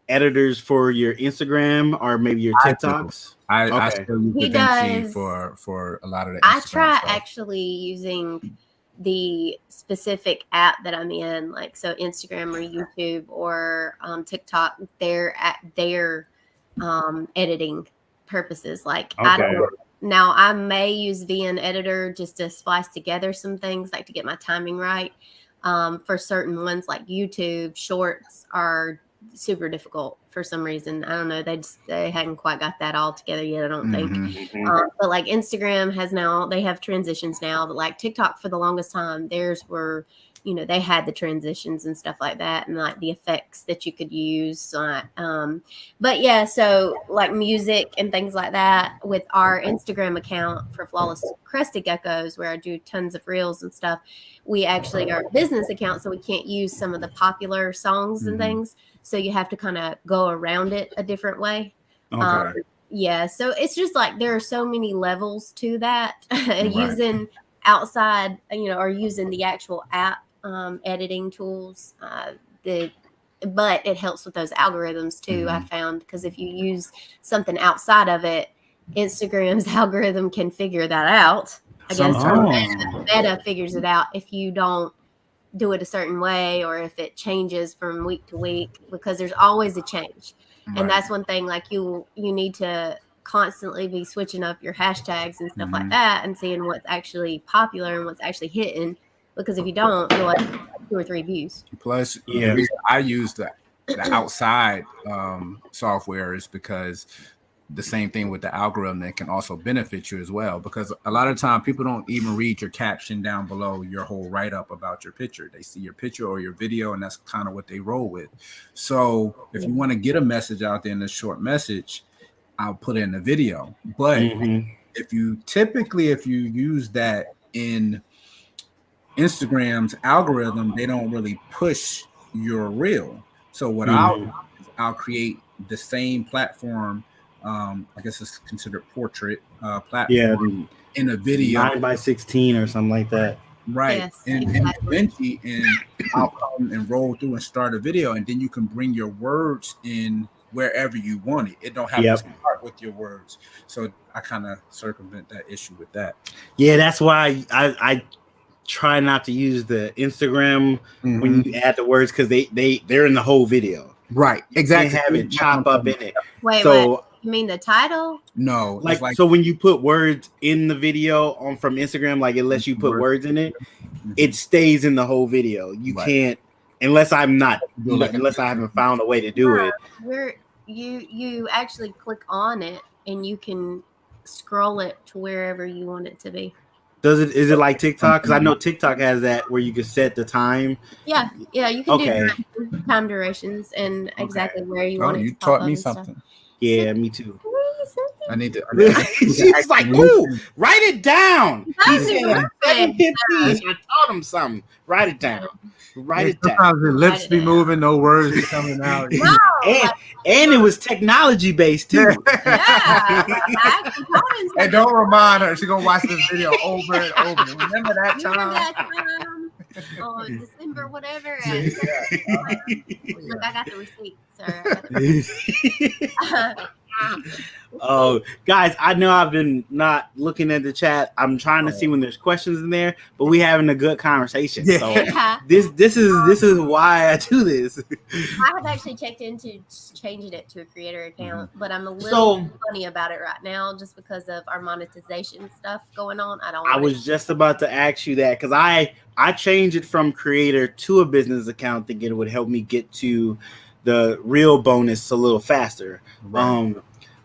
Speaker 1: editors for your Instagram or maybe your TikToks?
Speaker 2: I still use DaVinci for a lot of the Instagram stuff.
Speaker 3: Actually using the specific app that I'm in, like so Instagram or YouTube or TikTok, they're at their editing purposes. Like now I may use VN Editor just to splice together some things, like to get my timing right. For certain ones like YouTube shorts are super difficult for some reason. I don't know. They hadn't quite got that all together yet, I don't think. But like Instagram they have transitions now, but like TikTok for the longest time, theirs were, they had the transitions and stuff like that and like the effects that you could use. But yeah, so like music and things like that with our Instagram account for Flawless Crested Geckos, where I do tons of reels and stuff, we actually are a business account, so we can't use some of the popular songs and things. So you have to kind of go around it a different way.
Speaker 2: Okay.
Speaker 3: Yeah, so it's just like there are so many levels to that.
Speaker 2: Right.
Speaker 3: Using outside, or using the actual app editing tools. But it helps with those algorithms too. I found, because if you use something outside of it, Instagram's algorithm can figure that out. I guess Meta figures it out if you don't do it a certain way, or if it changes from week to week, because there's always a change. And that's one thing, like you need to constantly be switching up your hashtags and stuff like that, and seeing what's actually popular and what's actually hitting, because if you don't, you'll like 2 or 3 views.
Speaker 2: Plus, the reason I use the outside software is because the same thing with the algorithm that can also benefit you as well, because a lot of time people don't even read your caption down below your whole write-up about your picture. They see your picture or your video, and that's kind of what they roll with. So if you want to get a message out there in a short message, I'll put it in the video. But if you use that in Instagram's algorithm, they don't really push your reel. So what I'll create the same platform. I guess it's considered portrait platform in a video,
Speaker 1: 9x16 or something like that.
Speaker 2: Right.
Speaker 3: Yes,
Speaker 2: and DaVinci, and I'll come and roll through and start a video, and then you can bring your words in wherever you want it. It don't have to start with your words. So I kind of circumvent that issue with that.
Speaker 1: Yeah, that's why I try not to use the Instagram when you add the words, because they're in the whole video.
Speaker 2: Right. Exactly.
Speaker 1: You can't have it chop up in it.
Speaker 3: Wait, you mean the title?
Speaker 2: No.
Speaker 1: Like so when you put words in the video from Instagram, like it lets you put words in it, it stays in the whole video. You can't, unless I haven't found a way to do it.
Speaker 3: Where you actually click on it and you can scroll it to wherever you want it to be.
Speaker 1: Is it like TikTok? Because I know TikTok has that where you can set the time.
Speaker 3: Yeah, you can do time durations and exactly where you want it to
Speaker 2: you taught me something.
Speaker 1: Yeah, me too.
Speaker 2: I need to.
Speaker 1: She's like, ooh, write it down.
Speaker 3: He said,
Speaker 1: I taught him something. Write it down. Write it down.
Speaker 2: Sometimes the lips be moving, no words be coming out.
Speaker 3: No,
Speaker 1: and it was technology based too.
Speaker 2: And don't remind her. She's gonna watch this video over and over. Remember that time?
Speaker 3: Oh, December, whatever. And, look, I got the receipt, sir.
Speaker 1: Oh, guys, I know I've been not looking at the chat. I'm trying to see when there's questions in there, but we having a good conversation. So this is why I do this.
Speaker 3: I have actually checked into changing it to a creator account, but I'm a little funny about it right now just because of our monetization stuff going on. I was
Speaker 1: just about to ask you that, because I changed it from creator to a business account thinking it would help me get to the real bonus a little faster. Right.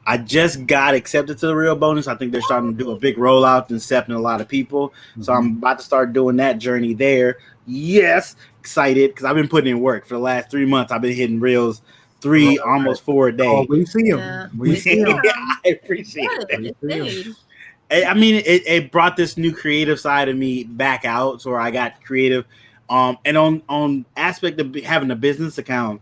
Speaker 1: I just got accepted to the real bonus. I think they're starting to do a big rollout and accepting a lot of people. So I'm about to start doing that journey there. Yes, excited, because I've been putting in work for the last 3 months. I've been hitting reels 3, almost 4 a day.
Speaker 2: Oh, we see them. We see them.
Speaker 1: I appreciate it. I mean, it brought this new creative side of me back out, so I got creative. And on aspect of having a business account,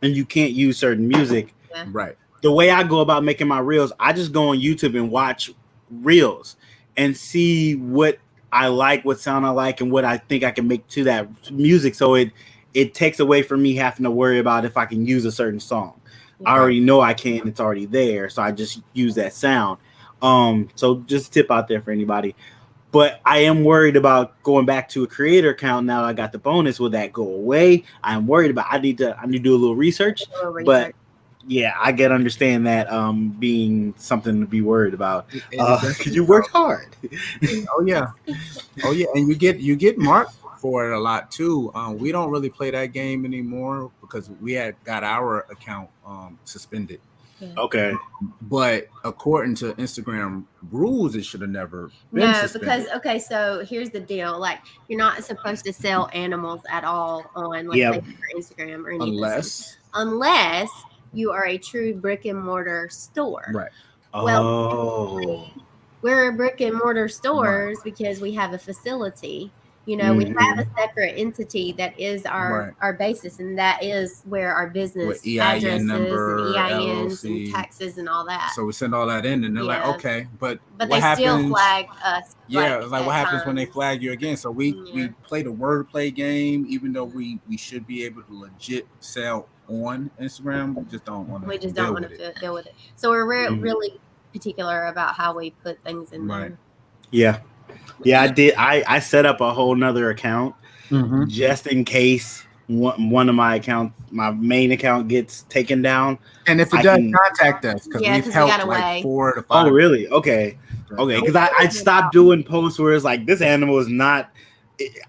Speaker 1: and you can't use certain music.
Speaker 3: Yeah.
Speaker 2: Right.
Speaker 1: The way I go about making my reels, I just go on YouTube and watch reels and see what I like, what sound I like, and what I think I can make to that music. So it takes away from me having to worry about if I can use a certain song. Yeah. I already know I can. It's already there. So I just use that sound. So just a tip out there for anybody. But I am worried about going back to a creator account now. I got the bonus. Will that go away? I am worried about. I need to do a little research. But yeah, I get understand that being something to be worried about. Because you work hard.
Speaker 2: Oh yeah, and you get marked for it a lot too. We don't really play that game anymore because we got our account suspended.
Speaker 1: Okay.
Speaker 2: But according to Instagram rules, it should have never been suspended.
Speaker 3: Because so here's the deal. Like, you're not supposed to sell animals at all on say, for Instagram or anything. Unless you are a true brick and mortar store.
Speaker 2: Right.
Speaker 3: Well, we're brick and mortar stores because we have a facility. You know, we have a separate entity that is our basis, and that is where our business
Speaker 2: with EIN
Speaker 3: addresses
Speaker 2: number,
Speaker 3: and EINs
Speaker 2: LLC.
Speaker 3: and taxes and all that.
Speaker 2: So we send all that in, and they're like, okay, but
Speaker 3: they
Speaker 2: what happens,
Speaker 3: still flag us.
Speaker 2: Yeah, like what happens when they flag you again? So we play the wordplay game, even though we should be able to legit sell on Instagram. We just don't want to. We just don't want to
Speaker 3: deal with it. So we're really particular about how we put things in there.
Speaker 1: Yeah, I did. I set up a whole nother account just in case one of my accounts, my main account, gets taken down.
Speaker 2: And if it does, contact us because we've helped like 4 to 5.
Speaker 1: Oh, really? Okay. Because I stopped doing posts where it's like, this animal is not.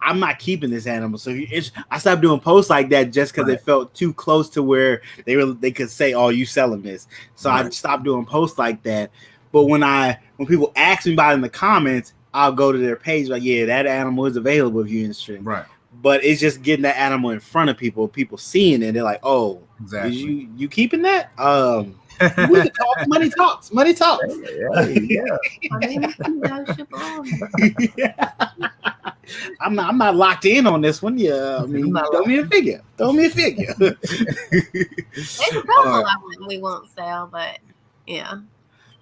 Speaker 1: I'm not keeping this animal, so I stopped doing posts like that just because it felt too close to where they could say, "Oh, you selling this?" So I stopped doing posts like that. But when people ask me about it in the comments, I'll go to their page like, "Yeah, that animal is available if you're interested."
Speaker 2: Right.
Speaker 1: But it's just getting that animal in front of people seeing it. They're like, "Oh,
Speaker 2: exactly.
Speaker 1: You keeping that?" We can talk. Money talks.
Speaker 2: Yeah.
Speaker 1: I'm not locked in on this one. Yeah, I mean, throw me a figure. There's a couple
Speaker 3: we won't sell, but yeah.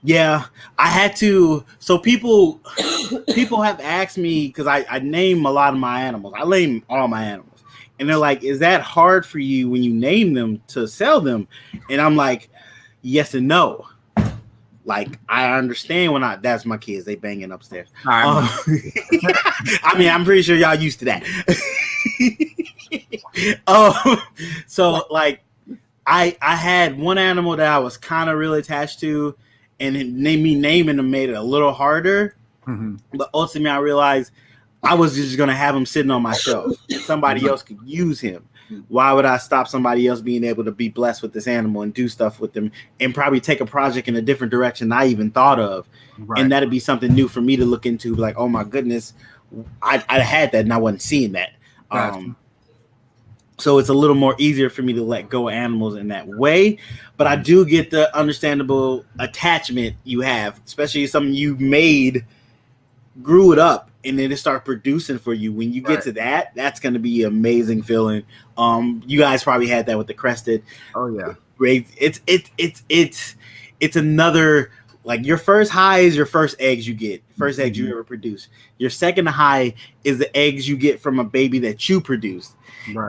Speaker 1: Yeah, I had to. So people have asked me because I name a lot of my animals. I name all my animals, and they're like, "Is that hard for you when you name them to sell them?" And I'm like, yes and no. Like, I understand that's my kids. They banging upstairs. I mean, I'm pretty sure y'all used to that. So like, I had one animal that I was kind of really attached to, and me naming them made it a little harder. But ultimately, I realized I was just gonna have him sitting on my shelf. Somebody else could use him. Why would I stop somebody else being able to be blessed with this animal and do stuff with them and probably take a project in a different direction I even thought of? And that'd be something new for me to look into. Like, oh my goodness, I had that and I wasn't seeing that. So it's a little more easier for me to let go of animals in that way. But I do get the understandable attachment you have, especially something you made, grew it up, and then it start producing for you. When you get to that, that's going to be an amazing feeling. You guys probably had that with the crested.
Speaker 2: Oh yeah,
Speaker 1: it's another, like, your first high is your first eggs you get, first eggs you ever produce. Your second high is the eggs you get from a baby that you produced.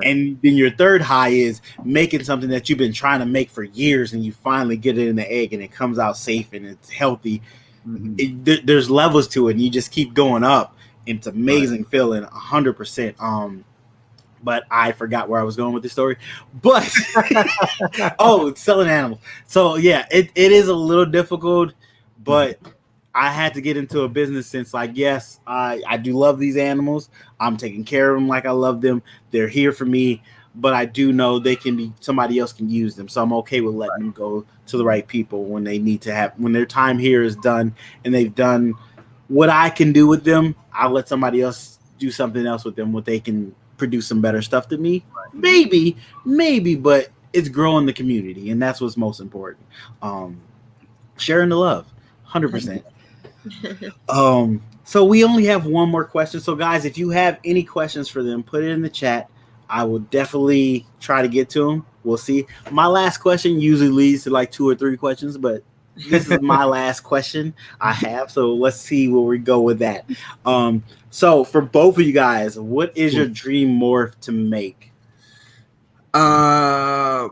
Speaker 1: And then your third high is making something that you've been trying to make for years, and you finally get it in the egg and it comes out safe and it's healthy. There's levels to it, and you just keep going up. It's amazing feeling, 100%. But I forgot where I was going with this story. But selling animals. So yeah, it is a little difficult, but I had to get into a business since, like, yes, I do love these animals. I'm taking care of them like I love them. They're here for me, but I do know somebody else can use them. So I'm okay with letting them go to the right people when they need to when their time here is done and they've done what I can do with them. I'll let somebody else do something else with them, what they can produce some better stuff to me. Maybe, but it's growing the community, and that's what's most important. Sharing the love, 100%. So we only have one more question. So guys, if you have any questions for them, put it in the chat. I will definitely try to get to them. We'll see. My last question usually leads to like 2 or 3 questions, but this is my last question I have. So let's see where we go with that. So for both of you guys, what is your dream morph to make?
Speaker 2: That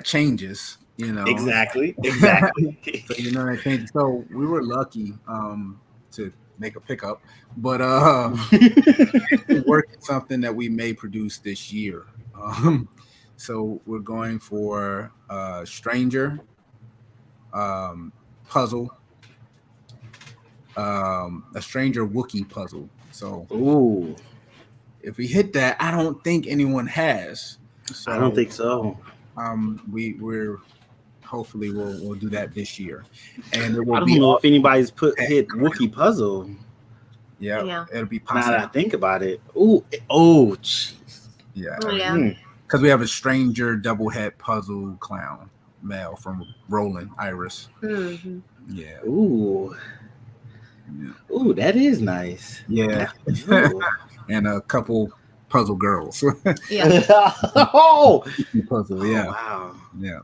Speaker 2: changes.
Speaker 1: Exactly.
Speaker 2: So that changes. So we were lucky to make a pickup, but working something that we may produce this year. So we're going for stranger puzzle, a stranger Wookiee puzzle. So if we hit that, I don't think anyone has. So,
Speaker 1: I don't think so.
Speaker 2: We're hopefully we'll do that this year, and it will
Speaker 1: I don't know if anybody's hit Wookiee puzzle.
Speaker 2: Yeah, it'll be possible.
Speaker 1: Now that I think about it, jeez.
Speaker 2: Yeah, because we have a stranger double head puzzle clown male from Roland Iris. Yeah.
Speaker 1: Ooh, that is nice.
Speaker 2: Yeah. and a couple puzzle girls.
Speaker 3: Yeah.
Speaker 1: Oh,
Speaker 2: Puzzle, yeah,
Speaker 1: wow.
Speaker 2: yeah.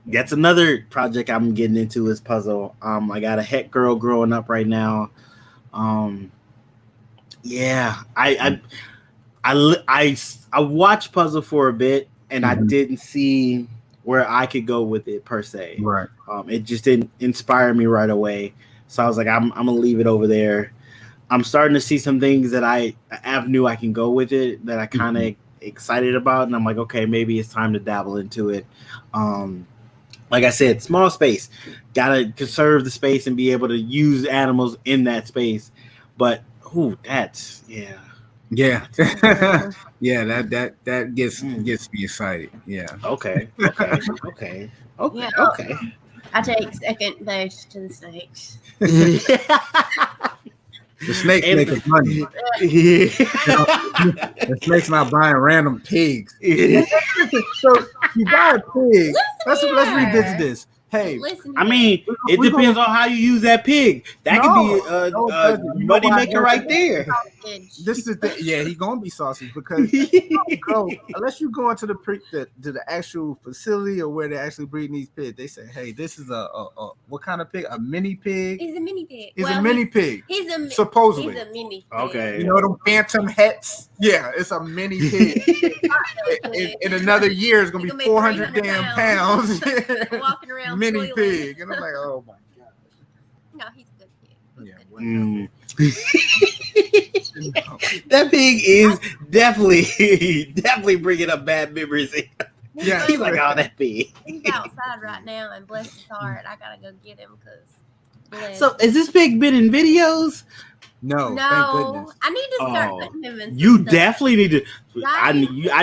Speaker 1: That's another project I'm getting into is puzzle. I got a het girl growing up right now. Yeah, I watched puzzle for a bit, and I didn't see where I could go with it per se.
Speaker 2: Right.
Speaker 1: It just didn't inspire me right away. So I was like, I'm gonna leave it over there. I'm starting to see some things that avenue I can go with it that I kind of excited about, and I'm like, okay, maybe it's time to dabble into it. Like I said, small space, gotta conserve the space and be able to use animals in that space. But that's
Speaker 2: yeah. Yeah, that gets me excited. Yeah.
Speaker 1: Okay.
Speaker 3: Yeah. I take second base to the snakes.
Speaker 2: The snakes make us money. The snakes not buying random pigs. So you buy a pig. Let's revisit this. Hey,
Speaker 1: I mean, it depends on how you use that pig. That could be a money maker right there.
Speaker 2: This is the yeah, he's gonna be saucy because unless you go into the actual facility or where they're actually breeding these pigs, they say, hey, this is a what kind of pig? A mini pig?
Speaker 3: He's a mini pig.
Speaker 2: He's a mini pig.
Speaker 3: Supposedly. He's a mini pig.
Speaker 1: Okay.
Speaker 2: You know them phantom hets? Yeah, it's a mini pig. in another year, it's gonna be 400 damn pounds.
Speaker 3: Walking around
Speaker 2: mini pig, and I'm like, oh my god.
Speaker 3: No, he's a good
Speaker 2: pig.
Speaker 1: That pig is definitely bringing up bad memories.
Speaker 2: Yeah,
Speaker 1: he's like, oh, that pig.
Speaker 3: He's outside right now, and bless his heart, I gotta go get him because.
Speaker 1: So, has this pig been in videos?
Speaker 2: No, thank goodness.
Speaker 3: I need to start putting him in.
Speaker 1: You definitely need to. I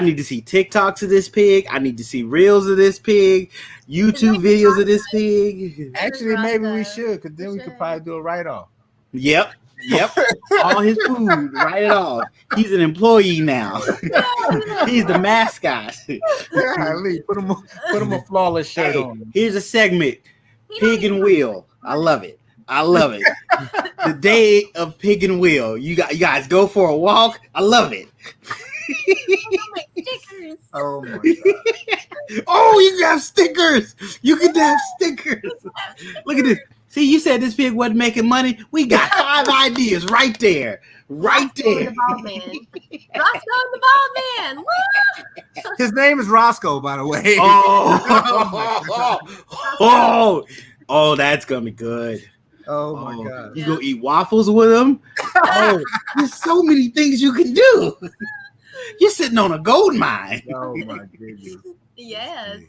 Speaker 1: need to see TikToks of this pig. I need to see reels of this pig, YouTube videos of this pig.
Speaker 2: Actually, maybe we should, because then we could probably do a write-off.
Speaker 1: Yep. All his food, write it off. He's an employee now. He's the mascot.
Speaker 2: Golly, put him a flawless shirt on.
Speaker 1: Here's a segment: Pig and Wheel. I love it. The day of Pig and Wheel. You guys go for a walk. I love it.
Speaker 3: Stickers.
Speaker 2: Oh my god.
Speaker 1: Oh, you can have stickers. You can have stickers. Look at this. See, you said this pig wasn't making money. We got 5 ideas right there. Right there.
Speaker 3: Roscoe the ball man. Woo!
Speaker 2: His name is Roscoe, by the way.
Speaker 1: Oh, that's gonna be good.
Speaker 2: Oh my god.
Speaker 1: You gonna eat waffles with him? Oh, there's so many things you can do. You're sitting on a gold mine.
Speaker 2: Oh my goodness.
Speaker 3: Yes.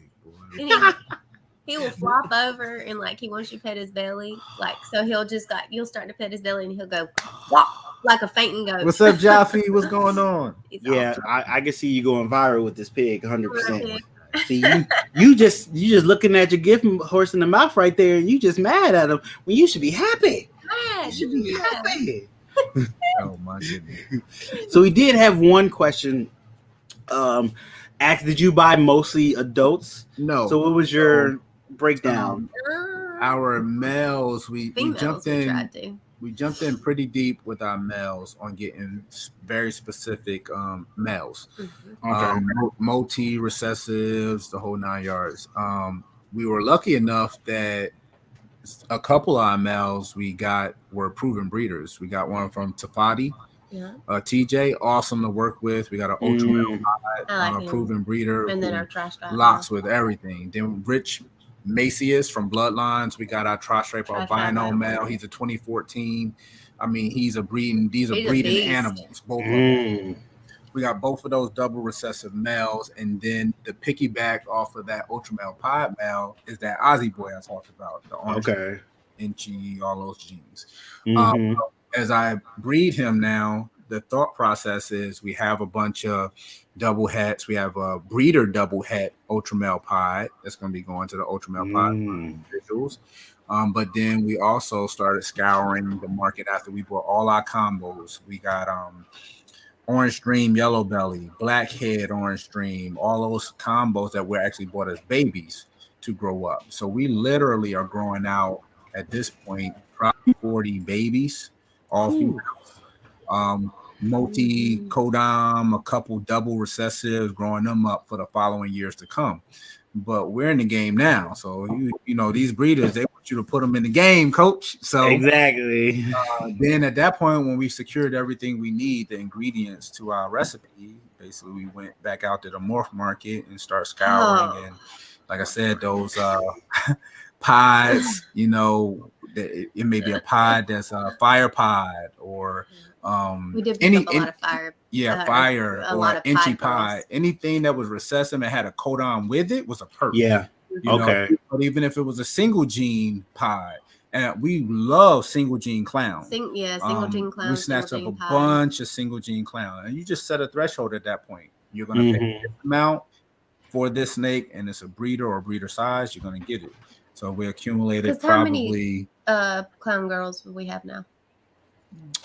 Speaker 3: He will flop over and like he wants you to pet his belly. Like so he'll just you'll start to pet his belly and he'll go like a fainting goat.
Speaker 2: What's up, Jaffe? What's going on?
Speaker 1: Yeah, awesome. I can see you going viral with this pig 100%. See, you just looking at your gift horse in the mouth right there, and you just mad at him when you should be happy. You should be happy.
Speaker 2: Oh my goodness.
Speaker 1: So we did have one question. Did you buy mostly adults?
Speaker 2: No.
Speaker 1: So what was your breakdown?
Speaker 2: Our males, we jumped in. We jumped in pretty deep with our males on getting very specific males, multi recessives, the whole 9 yards. We were lucky enough that a couple of our males we got were proven breeders. We got one from Tafati, TJ, awesome to work with. We got an ultra male proven breeder,
Speaker 3: and then our trash guy
Speaker 2: locks with everything. Then Rich Macius from Bloodlines. We got our tri-stripe albino male. He's a 2014. I mean, these are breeding animals. Both of them. We got both of those double recessive males, and then the piggyback off of that ultra male pod male is that Aussie boy I talked about. The orange, inchy, all those genes. As I breed him now, the thought process is we have a bunch of double hets. We have a breeder double het ultra male pod that's going to be going to the ultra male pod individuals. But then we also started scouring the market after we bought all our combos. We got orange stream, yellow belly, blackhead, orange stream, all those combos that were actually bought as babies to grow up. So we literally are growing out at this point probably 40 babies, all females. multi-codom, a couple double recessives, growing them up for the following years to come. But we're in the game now, so you know these breeders, they want you to put them in the game, coach. So
Speaker 1: exactly.
Speaker 2: Then at that point, when we secured everything we need, the ingredients to our recipe, basically we went back out to the morph market and start scouring. And like I said, those pods, you know, it may be a pod that's a fire pod, or
Speaker 3: we did pick up a lot of fire.
Speaker 2: Fire or inchy pod. Anything that was recessive and had a codon with it was a perk.
Speaker 1: Yeah.
Speaker 2: You know, but even if it was a single gene pod, and we love single gene clown.
Speaker 3: Single gene clown.
Speaker 2: We snatched up a bunch of single gene clown, and you just set a threshold at that point. You're going to pay this amount for this snake, and it's a breeder or breeder size. You're going to get it. So we accumulated probably.
Speaker 3: How many clown girls do we have now?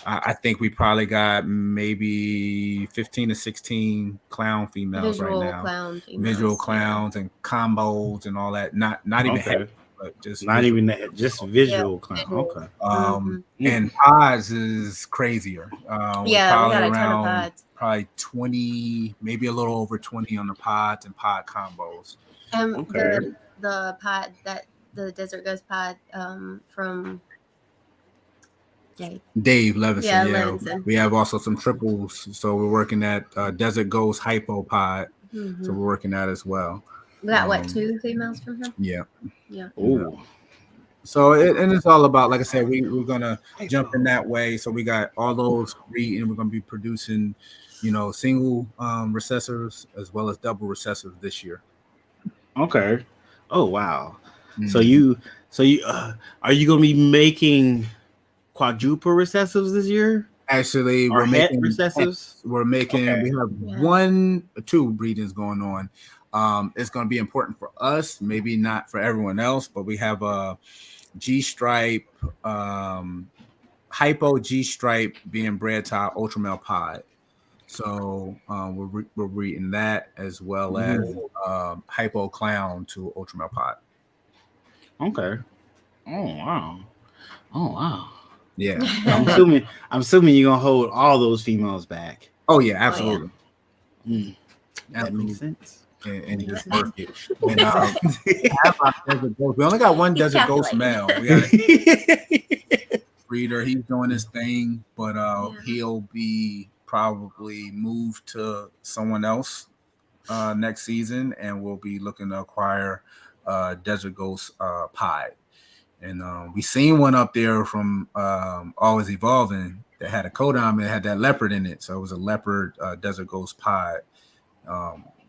Speaker 2: I think we probably got maybe 15 to 16 clown females right now. Visual clowns and combos and all that. Not even heavy, but just
Speaker 1: visual clown. Okay.
Speaker 2: And pods is crazier.
Speaker 3: We got a ton of pods.
Speaker 2: Probably 20, maybe a little over 20 on the pods and pod combos.
Speaker 3: The pod the Desert Ghost pod from
Speaker 2: Dave Levinson. Yeah, Levinson. We have also some triples, so we're working at Desert Ghost Hypo Pod. So we're working that as well.
Speaker 3: We got 2 females from him?
Speaker 2: Yeah.
Speaker 1: Ooh.
Speaker 2: So it's all about, like I said, we're gonna jump in that way. So we got all those and we're gonna be producing, you know, single recessors as well as double recessors this year.
Speaker 1: Okay. Oh wow. So you are you gonna be making quadruple recessives this year?
Speaker 2: Actually,
Speaker 1: we're making recessives.
Speaker 2: We have 1 or 2 breedings going on. It's going to be important for us, maybe not for everyone else, but we have a G-stripe, hypo G-stripe being bred to our ultramale pod. So we're breeding that as well as hypo clown to ultramale pod.
Speaker 1: Okay. Oh wow.
Speaker 2: Yeah.
Speaker 1: I'm assuming you're gonna hold all those females back.
Speaker 2: Oh yeah, absolutely.
Speaker 1: That makes sense.
Speaker 2: And just work it. And, we only got 1 Desert Ghost male. We got a breeder. He's doing his thing, but he'll be probably moved to someone else next season, and we'll be looking to acquire Desert Ghost pod. And we seen one up there from Always Evolving that had a codon and had that leopard in it. So it was a leopard Desert Ghost pod.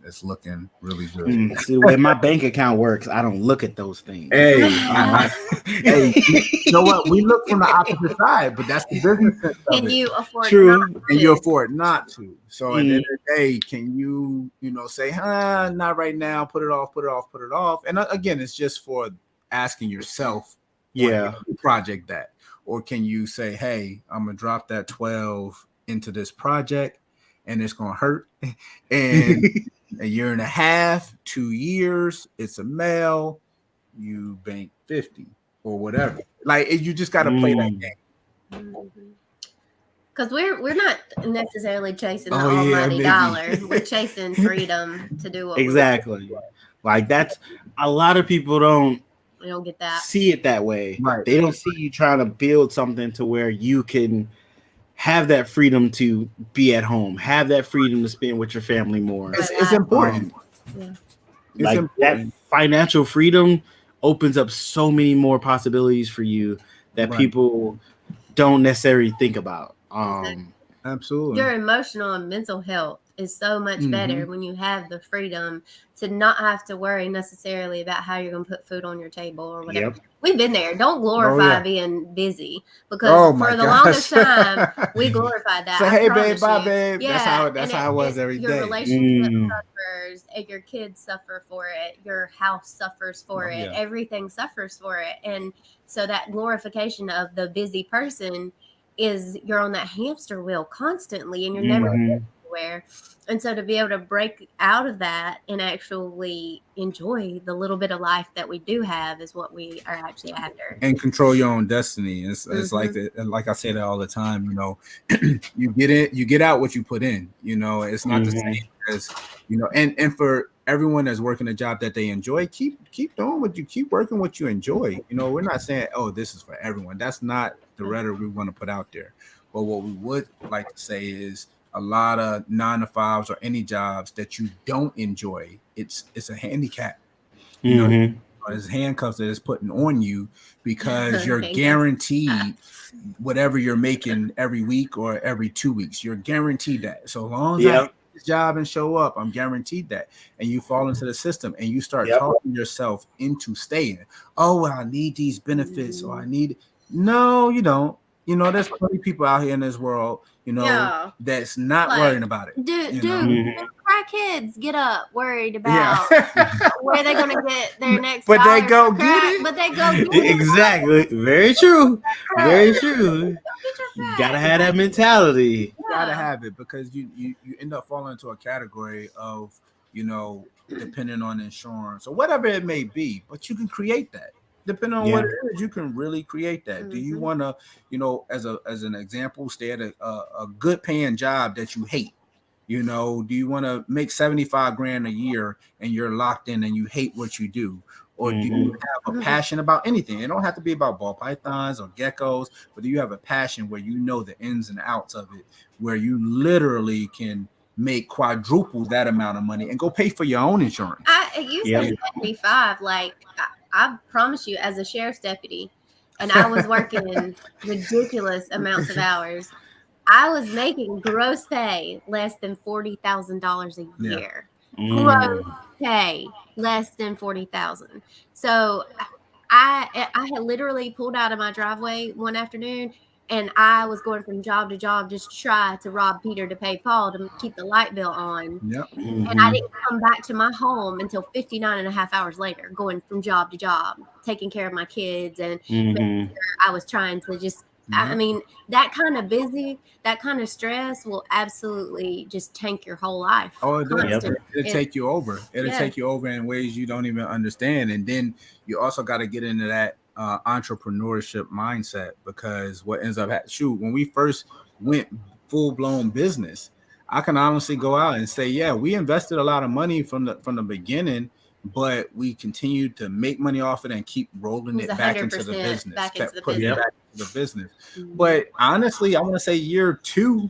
Speaker 2: It's looking really good.
Speaker 1: See, the way my bank account works, I don't look at those things.
Speaker 2: Hey, you know what? We look from the opposite side, but that's the business sense of
Speaker 3: Can you afford
Speaker 2: and you afford not to. So at the end of the day, can you say, not right now, put it off. And again, it's just for asking yourself, project that. Or can you say, hey, I'm gonna drop that 12 into this project and it's gonna hurt, and a year and a half, 2 years, it's a male, you bank 50 or whatever. Like, you just got to play that game.
Speaker 3: Because we're not necessarily chasing the almighty dollar. We're chasing freedom to do what
Speaker 1: exactly. Like, that's a lot of people don't
Speaker 3: get that.
Speaker 1: See it that way.
Speaker 2: Right.
Speaker 1: They don't see you trying to build something to where you can have that freedom to be at home, have that freedom to spend with your family more.
Speaker 2: It's important.
Speaker 1: Like that financial freedom opens up so many more possibilities for you that people don't necessarily think about.
Speaker 2: Absolutely.
Speaker 3: Your emotional and mental health is so much better when you have the freedom to not have to worry necessarily about how you're going to put food on your table or whatever. Yep. We've been there. Don't glorify being busy, because for the longest time we glorified that.
Speaker 2: So, hey, babe, bye, babe. Yeah, that's how it was every day.
Speaker 3: Your relationship suffers, and your kids suffer for it. Your house suffers for it. Everything suffers for it. And so that glorification of the busy person is, you're on that hamster wheel constantly, and you're never everywhere. And so to be able to break out of that and actually enjoy the little bit of life that we do have is what we are actually after.
Speaker 2: And control your own destiny. It's like I say that all the time, you know, you get out what you put in, you know, it's not the same as, you know, and for everyone that's working a job that they enjoy, keep working what you enjoy. You know, we're not saying, oh, this is for everyone. That's not the rhetoric we want to put out there. But what we would like to say is a lot of 9-to-5s or any jobs that you don't enjoy, it's a handicap. You know, it's handcuffs that is putting on you because you're guaranteed whatever you're making every week or every 2 weeks. You're guaranteed that. So long as I have this job and show up, I'm guaranteed that. And you fall into the system and you start talking yourself into staying. Oh, well, I need these benefits, or I need. No, you don't. You know, there's plenty of people out here in this world, you know, that's not worrying about it.
Speaker 3: Dude, crackheads get up worried about where they're going to get their next
Speaker 2: but
Speaker 3: dollar
Speaker 2: they go
Speaker 3: for
Speaker 2: get
Speaker 3: crack,
Speaker 2: it.
Speaker 3: But they go get it.
Speaker 1: Exactly. Very true. Very true. You gotta have that mentality.
Speaker 2: You gotta have it, because you end up falling into a category of, you know, depending on insurance or whatever it may be, but you can create that. Depending on what it is, you can really create that. Do you want to, you know, as an example, stay at a good paying job that you hate? You know, do you want to make $75,000 a year and you're locked in and you hate what you do? Or do you have a passion about anything? It don't have to be about ball pythons or geckos, but do you have a passion where you know the ins and outs of it, where you literally can make quadruple that amount of money and go pay for your own insurance?
Speaker 3: You said 75, like I promise you, as a sheriff's deputy, and I was working ridiculous amounts of hours, I was making gross pay less than $40,000 a year. Gross pay less than $40,000. So I had literally pulled out of my driveway one afternoon, and I was going from job to job just to try to rob Peter to pay Paul to keep the light bill on. And I didn't come back to my home until 59 and a half hours later, going from job to job, taking care of my kids. And making sure I was trying to just, I mean, that kind of busy, that kind of stress will absolutely just tank your whole life.
Speaker 2: Oh, it'll take you over. It'll take you over in ways you don't even understand. And then you also got to get into that entrepreneurship mindset, because what ends up when we first went full-blown business, I can honestly go out and say, we invested a lot of money from the beginning, but we continued to make money off it and keep rolling it back into the business. But honestly, I want to say year 2,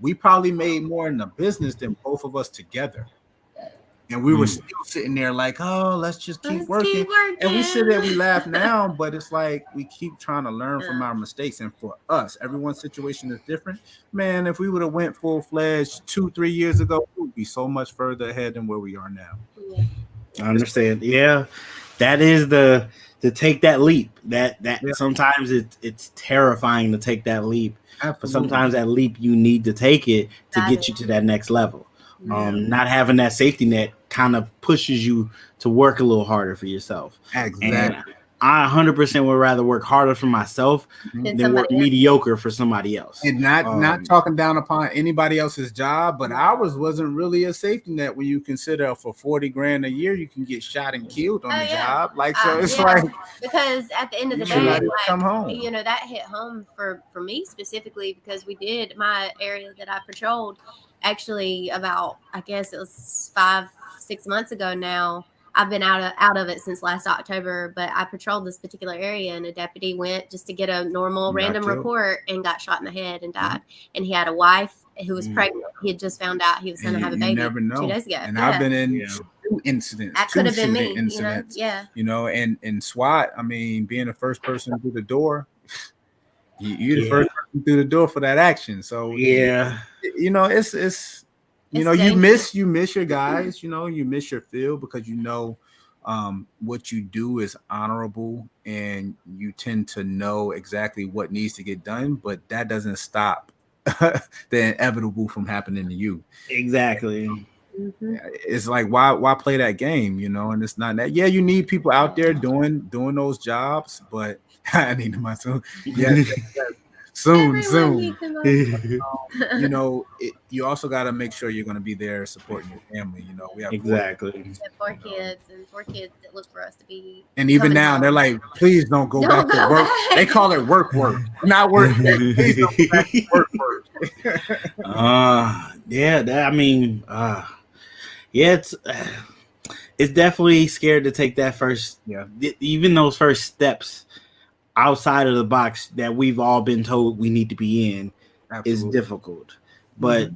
Speaker 2: we probably made more in the business than both of us together. And we were still sitting there like, oh, let's just keep working. And we sit there, we laugh now, but it's like we keep trying to learn from our mistakes. And for us, everyone's situation is different. Man, if we would have went full-fledged 2-3 years ago, we would be so much further ahead than where we are now.
Speaker 1: I understand. Yeah, that is to take that leap. That sometimes it's terrifying to take that leap. Absolutely. But sometimes that leap you need to take it to get you to that next level. Not having that safety net kind of pushes you to work a little harder for yourself.
Speaker 2: Exactly.
Speaker 1: And I 100% would rather work harder for myself than work mediocre for somebody else.
Speaker 2: And not talking down upon anybody else's job, but ours wasn't really a safety net when you consider for $40,000 a year you can get shot and killed on the job. Like, so it's like,
Speaker 3: because at the end of the day, like,
Speaker 2: come home.
Speaker 3: You know, that hit home for me specifically, because we did my area that I patrolled. Actually, about, I guess it was 5-6 months ago now. I've been out of it since last October, but I patrolled this particular area, and a deputy went just to get a normal random report and got shot in the head and died. And he had a wife who was pregnant. He had just found out he was going to have a baby 2 days ago.
Speaker 2: And I've been in 2 incidents.
Speaker 3: That could have been me.
Speaker 2: Incidents,
Speaker 3: you know?
Speaker 2: And SWAT, I mean, being the first person through the door, you're the first person through the door for that action. So you know, it's you know, dangerous. you miss your guys, you know, you miss your field, because you know what you do is honorable, and you tend to know exactly what needs to get done, but that doesn't stop the inevitable from happening to you.
Speaker 1: Exactly.
Speaker 2: It's like, why play that game, you know? And it's not that. You need people out there doing those jobs, but I need myself. soon.
Speaker 3: Needs emotion.
Speaker 2: You know, you also got to make sure you're going to be there supporting your family. You know, we have
Speaker 1: Exactly.
Speaker 3: Four kids that look for us to be.
Speaker 2: And even now,
Speaker 3: home.
Speaker 2: they're like, please don't go back to work.
Speaker 3: back.
Speaker 2: They call it work, not work. Please don't go back to work.
Speaker 1: Yeah, it's definitely scared to take that first, even those first steps outside of the box that we've all been told we need to be in. Absolutely. Is difficult. But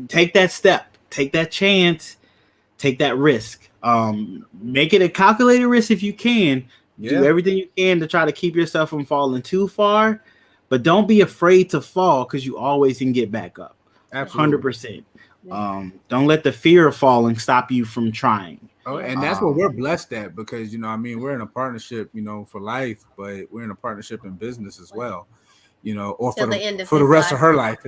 Speaker 1: take that step, take that chance, take that risk. Make it a calculated risk if you can. Do everything you can to try to keep yourself from falling too far, but don't be afraid to fall because you always can get back up. Absolutely. 100%. Don't let the fear of falling stop you from trying.
Speaker 2: Oh, and that's what we're blessed at because, you know, I mean, we're in a partnership, you know, for life, but we're in a partnership in business as well, you know, or for the rest of her life.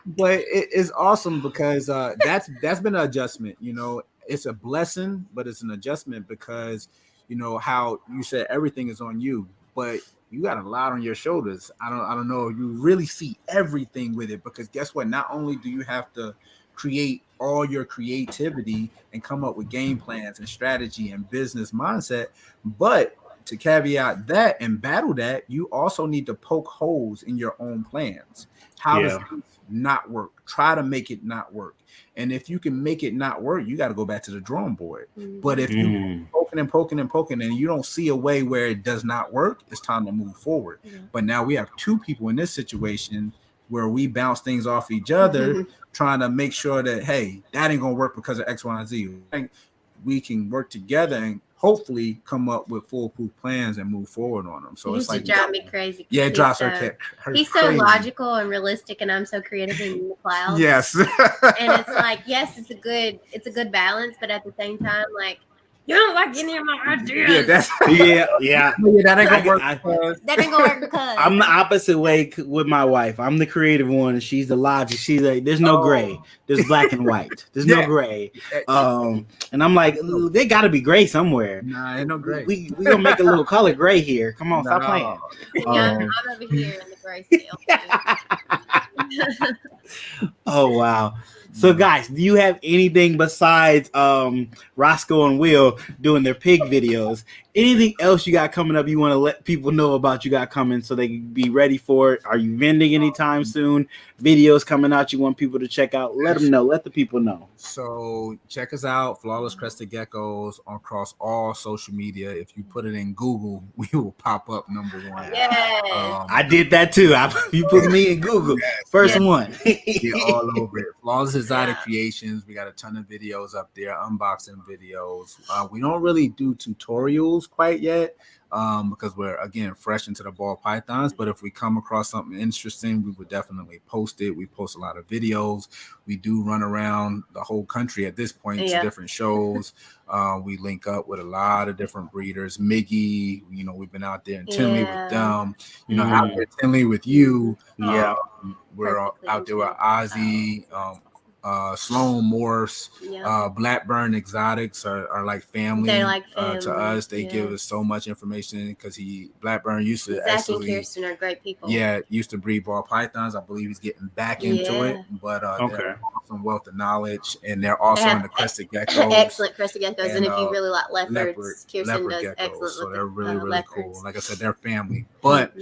Speaker 2: But it's awesome because that's been an adjustment. You know, it's a blessing, but it's an adjustment because, you know, how you said everything is on you, but you got a lot on your shoulders. I don't know. You really see everything with it because guess what? Not only do you have to create all your creativity and come up with game plans and strategy and business mindset, but to caveat that and battle that, you also need to poke holes in your own plans. How does this not work? Try to make it not work. And if you can make it not work, you got to go back to the drawing board. But if you poking and you don't see a way where it does not work, it's time to move forward. But now we have two people in this situation where we bounce things off each other, trying to make sure that, hey, that ain't going to work because of X, Y, and Z. We can work together and hopefully come up with foolproof plans and move forward on them. So it's like
Speaker 3: drive me crazy.
Speaker 2: Yeah, it drives her
Speaker 3: he's
Speaker 2: crazy.
Speaker 3: So logical and realistic, and I'm so creative in the clouds.
Speaker 2: Yes.
Speaker 3: And it's like, yes, it's a good balance, but at the same time, like, you don't like any of my ideas.
Speaker 1: Yeah,
Speaker 2: that ain't gonna work.
Speaker 3: That ain't gonna work because
Speaker 1: I'm the opposite way with my wife. I'm the creative one, and she's the logic. She's like, there's no gray. There's black and white. There's no gray. And I'm like, they got to be gray somewhere.
Speaker 2: Nah, ain't no gray.
Speaker 1: We gonna make a little color gray here. Come on, stop playing.
Speaker 3: I'm over here in the gray scale.
Speaker 1: Oh wow. So guys, do you have anything besides Roscoe and Will doing their pig videos? Anything else you got coming up you want to let people know about you got coming so they can be ready for it? Are you vending anytime soon? Videos coming out you want people to check out? Let them know. Let the people know.
Speaker 2: So check us out, Flawless Crested Geckos, across all social media. If you put it in Google, we will pop up number one.
Speaker 3: Yes.
Speaker 1: I did that too. You put me in Google. First one.
Speaker 2: All over it. Flawless Exotic Creations. We got a ton of videos up there, unboxing videos. We don't really do tutorials quite yet because we're, again, fresh into the ball pythons. But if we come across something interesting, we would definitely post it. We post a lot of videos. We do run around the whole country at this point to different shows. We link up with a lot of different breeders. Miggy, you know, we've been out there in Tinley with them. You know, out there Tinley with you. We're out there with Ozzy. Sloan Morse, Blackburn Exotics are like family, to us. They give us so much information because Blackburn used to
Speaker 3: Zach and Kirsten are great people.
Speaker 2: Yeah, used to breed ball pythons. I believe he's getting back into it, but they're awesome wealth of knowledge, and they're also in the crested geckos.
Speaker 3: Excellent crested geckos, and if you really like leopards, Kirsten does
Speaker 2: geckos,
Speaker 3: excellent.
Speaker 2: So they're really cool. Like I said, they're family, but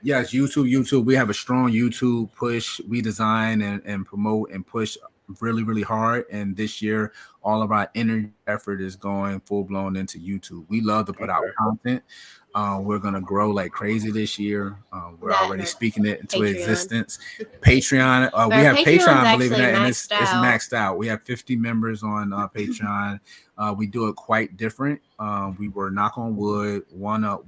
Speaker 2: yes, YouTube. We have a strong YouTube push. We design and promote and push really, really hard. And this year, all of our energy effort is going full blown into YouTube. We love to put out content. We're going to grow like crazy this year. We're already speaking it into existence. Patreon. We have Patreon, believe it or not, and it's maxed out. We have 50 members on Patreon. We do it quite different. We were, knock on wood, one of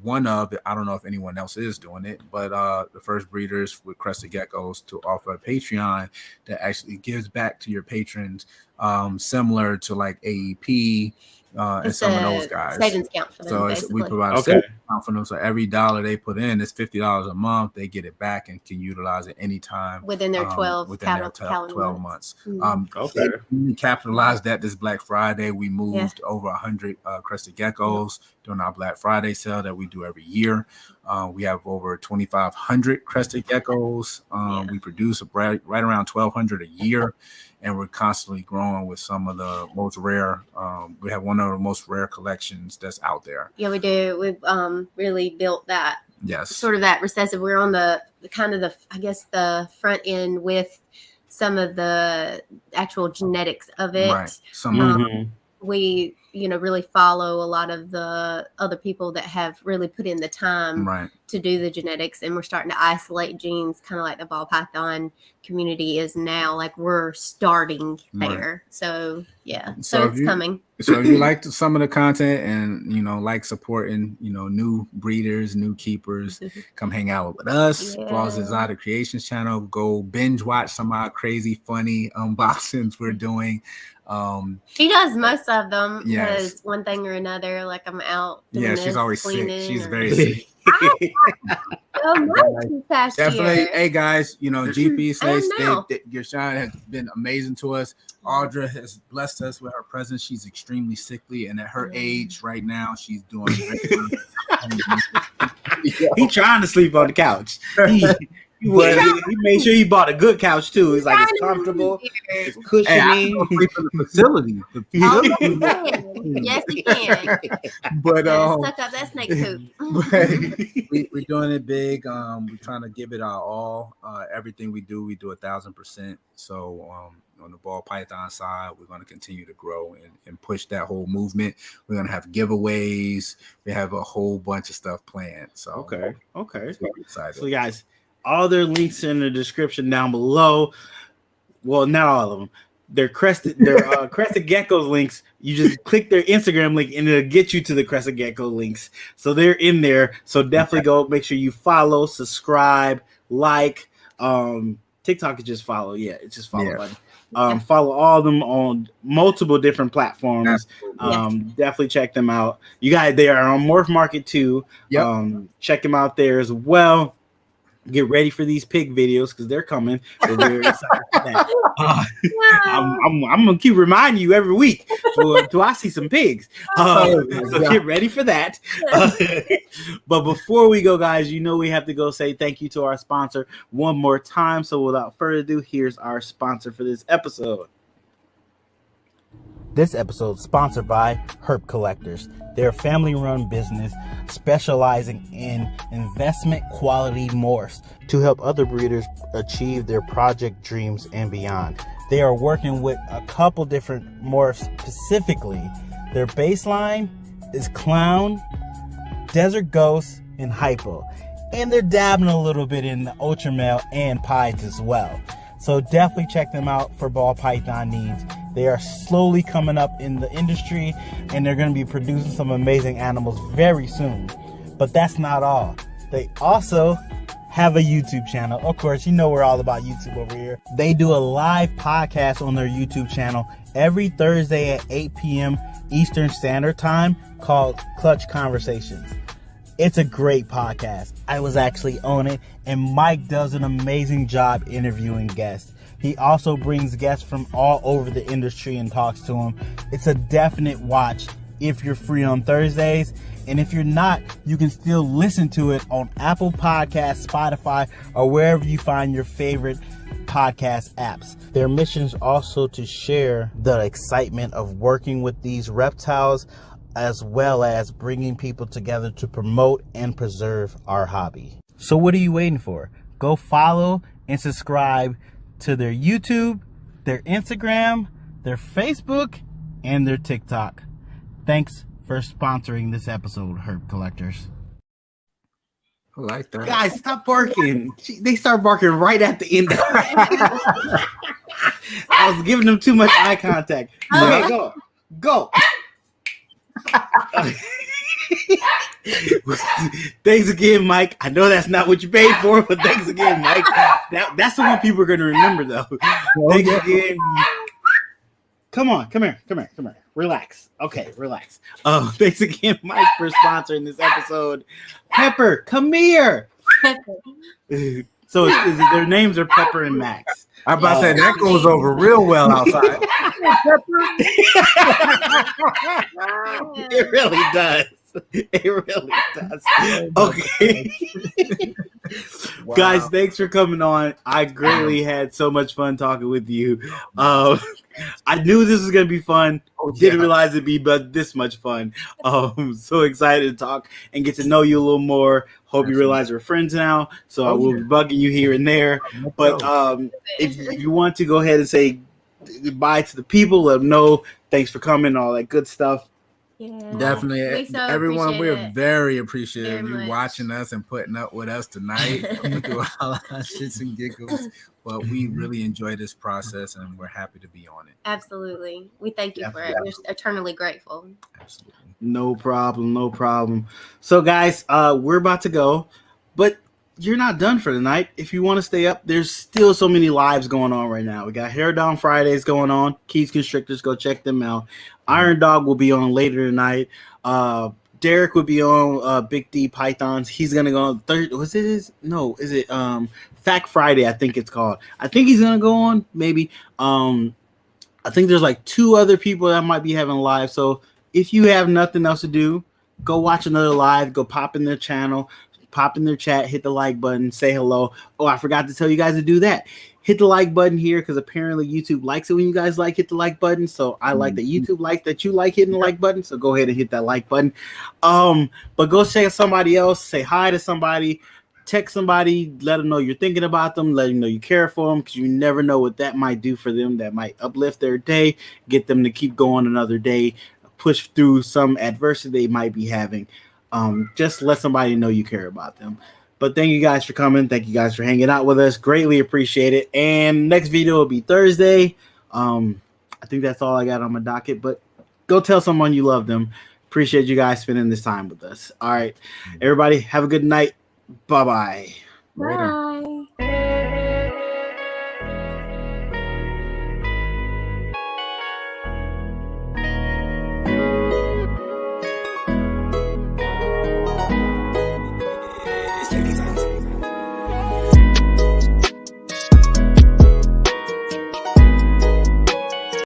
Speaker 2: I don't know if anyone else is doing it, but the first breeders with Crested Geckos to offer a Patreon that actually gives back to your patrons, similar to like AEP, and some of those guys.
Speaker 3: Savings account for them.
Speaker 2: So
Speaker 3: basically.
Speaker 2: we provide a savings account for them. So every $1 they put in, it's $50 a month. They get it back and can utilize it anytime
Speaker 3: within their 12
Speaker 2: months.
Speaker 3: Mm-hmm.
Speaker 2: We capitalized that this Black Friday. We moved over 100 crested geckos during our Black Friday sale that we do every year. We have over 2,500 crested geckos. We produce right around 1,200 a year, and we're constantly growing with some of the most rare. We have one of the most rare collections that's out there.
Speaker 3: Yeah, we do. We've really built that.
Speaker 2: Yes.
Speaker 3: Sort of that recessive. We're on the the front end with some of the actual genetics of it.
Speaker 2: Right.
Speaker 3: We really follow a lot of the other people that have really put in the time to do the genetics, and we're starting to isolate genes, kind of like the ball python community is now. Like, we're starting there. So so it's coming.
Speaker 2: So if you like some of the content and like supporting new breeders, new keepers, come hang out with us. Flawless Exotic Creations channel. Go binge watch some of our crazy funny unboxings we're doing.
Speaker 3: She does most of them because one thing or another, like I'm out doing
Speaker 2: she's always sick. She's very sick.
Speaker 3: So much this past
Speaker 2: Definitely.
Speaker 3: year.
Speaker 2: Hey guys, GP Snakes, Gershon has been amazing to us. Audra has blessed us with her presence. She's extremely sickly, and at her age right now, she's doing great.
Speaker 1: He trying to sleep on the couch. He made sure he bought a good couch too. It's like it's comfortable, it's cushiony.
Speaker 2: Hey, I can sleep in the facility.
Speaker 3: Yes, he can.
Speaker 2: But
Speaker 3: suck up that snake poop.
Speaker 2: We're doing it big. We're trying to give it our all. Everything we do 1,000%. So on the ball python side, we're going to continue to grow and push that whole movement. We're going to have giveaways. We have a whole bunch of stuff planned. So
Speaker 1: okay.
Speaker 2: So excited.
Speaker 1: So guys, all their links in the description down below. Well, not all of them. Their crested geckos links. You just click their Instagram link and it'll get you to the crested gecko links. So they're in there. So definitely go make sure you follow, subscribe, like. TikTok is just follow. Yeah, it's just follow button. Follow all of them on multiple different platforms. Definitely check them out. You guys, they are on Morph Market too. Check them out there as well. Get ready for these pig videos because they're coming. We're very excited for that. I'm gonna keep reminding you every week till I see some pigs. So get ready for that. But before we go, guys, we have to go say thank you to our sponsor one more time. So without further ado, here's our sponsor for this episode. This episode is sponsored by Herp Collectors. They're a family-run business specializing in investment quality morphs to help other breeders achieve their project dreams and beyond. They are working with a couple different morphs specifically. Their baseline is Clown, Desert Ghost, and Hypo. And they're dabbing a little bit in the Ultra Male and Pieds as well. So definitely check them out for ball python needs. They are slowly coming up in the industry, and they're going to be producing some amazing animals very soon. But that's not all. They also have a YouTube channel. Of course, we're all about YouTube over here. They do a live podcast on their YouTube channel every Thursday at 8 p.m. Eastern Standard Time called Clutch Conversations. It's a great podcast. I was actually on it, and Mike does an amazing job interviewing guests. He also brings guests from all over the industry and talks to them. It's a definite watch if you're free on Thursdays. And if you're not, you can still listen to it on Apple Podcasts, Spotify, or wherever you find your favorite podcast apps. Their mission is also to share the excitement of working with these reptiles, as well as bringing people together to promote and preserve our hobby. So what are you waiting for? Go follow and subscribe to their YouTube, their Instagram, their Facebook, and their TikTok. Thanks for sponsoring this episode, Herp Collectors.
Speaker 2: I like that.
Speaker 1: Guys, stop barking. They start barking right at the end. I was giving them too much eye contact. Okay, go. Thanks again, Mike. I know that's not what you paid for, but thanks again, Mike. That's the one people are going to remember, though. Thanks again. Come on, come here. Relax. Okay, relax. Thanks again, Mike, for sponsoring this episode. Pepper, come here. So their names are Pepper and Max.
Speaker 2: I'm about to say that goes over real well outside.
Speaker 1: It really does. It really does. Okay.
Speaker 2: Wow.
Speaker 1: Guys, thanks for coming on. I greatly had so much fun talking with you. I knew this was gonna be fun. Didn't realize it'd be but this much fun. So excited to talk and get to know you a little more. Hope you realize we're friends now. So I will be bugging you here and there. But if you want to go ahead and say goodbye to the people, let them know. Thanks for coming, all that good stuff.
Speaker 3: Yeah,
Speaker 2: Definitely,
Speaker 3: so
Speaker 2: everyone. We're
Speaker 3: appreciate it.
Speaker 2: very appreciative
Speaker 3: Very
Speaker 2: of you
Speaker 3: much.
Speaker 2: watching us and putting up with us tonight through all our shits and giggles. But we really enjoy this process, and we're happy to be on it.
Speaker 3: Absolutely. We thank you for it. We're eternally grateful.
Speaker 2: Absolutely.
Speaker 1: No problem, no problem. So, guys, we're about to go, but you're not done for the night. If you want to stay up, there's still so many lives going on right now. We got Hair Down Fridays going on. Keys Constrictors, go check them out. Iron Dog will be on later tonight. Derek will be on Big D Pythons. He's gonna go on Thursday. Was it his? No, is it Fact Friday? I think it's called. I think he's gonna go on. Maybe. I think there's like 2 other people that might be having live. So if you have nothing else to do, go watch another live. Go pop in their channel, pop in their chat, hit the like button, say hello. Oh, I forgot to tell you guys to do that. Hit the like button here because apparently YouTube likes it when you guys hit the like button. So I like that YouTube likes that you like hitting the like button. So go ahead and hit that like button. But go check somebody else, say hi to somebody, text somebody, let them know you're thinking about them, let them know you care for them because you never know what that might do for them. That might uplift their day, get them to keep going another day, push through some adversity they might be having. Just let somebody know you care about them. But thank you guys for coming. Thank you guys for hanging out with us. Greatly appreciate it. And next video will be Thursday. I think that's all I got on my docket. But go tell someone you love them. Appreciate you guys spending this time with us. All right. Everybody, have a good night. Bye-bye.
Speaker 3: Bye.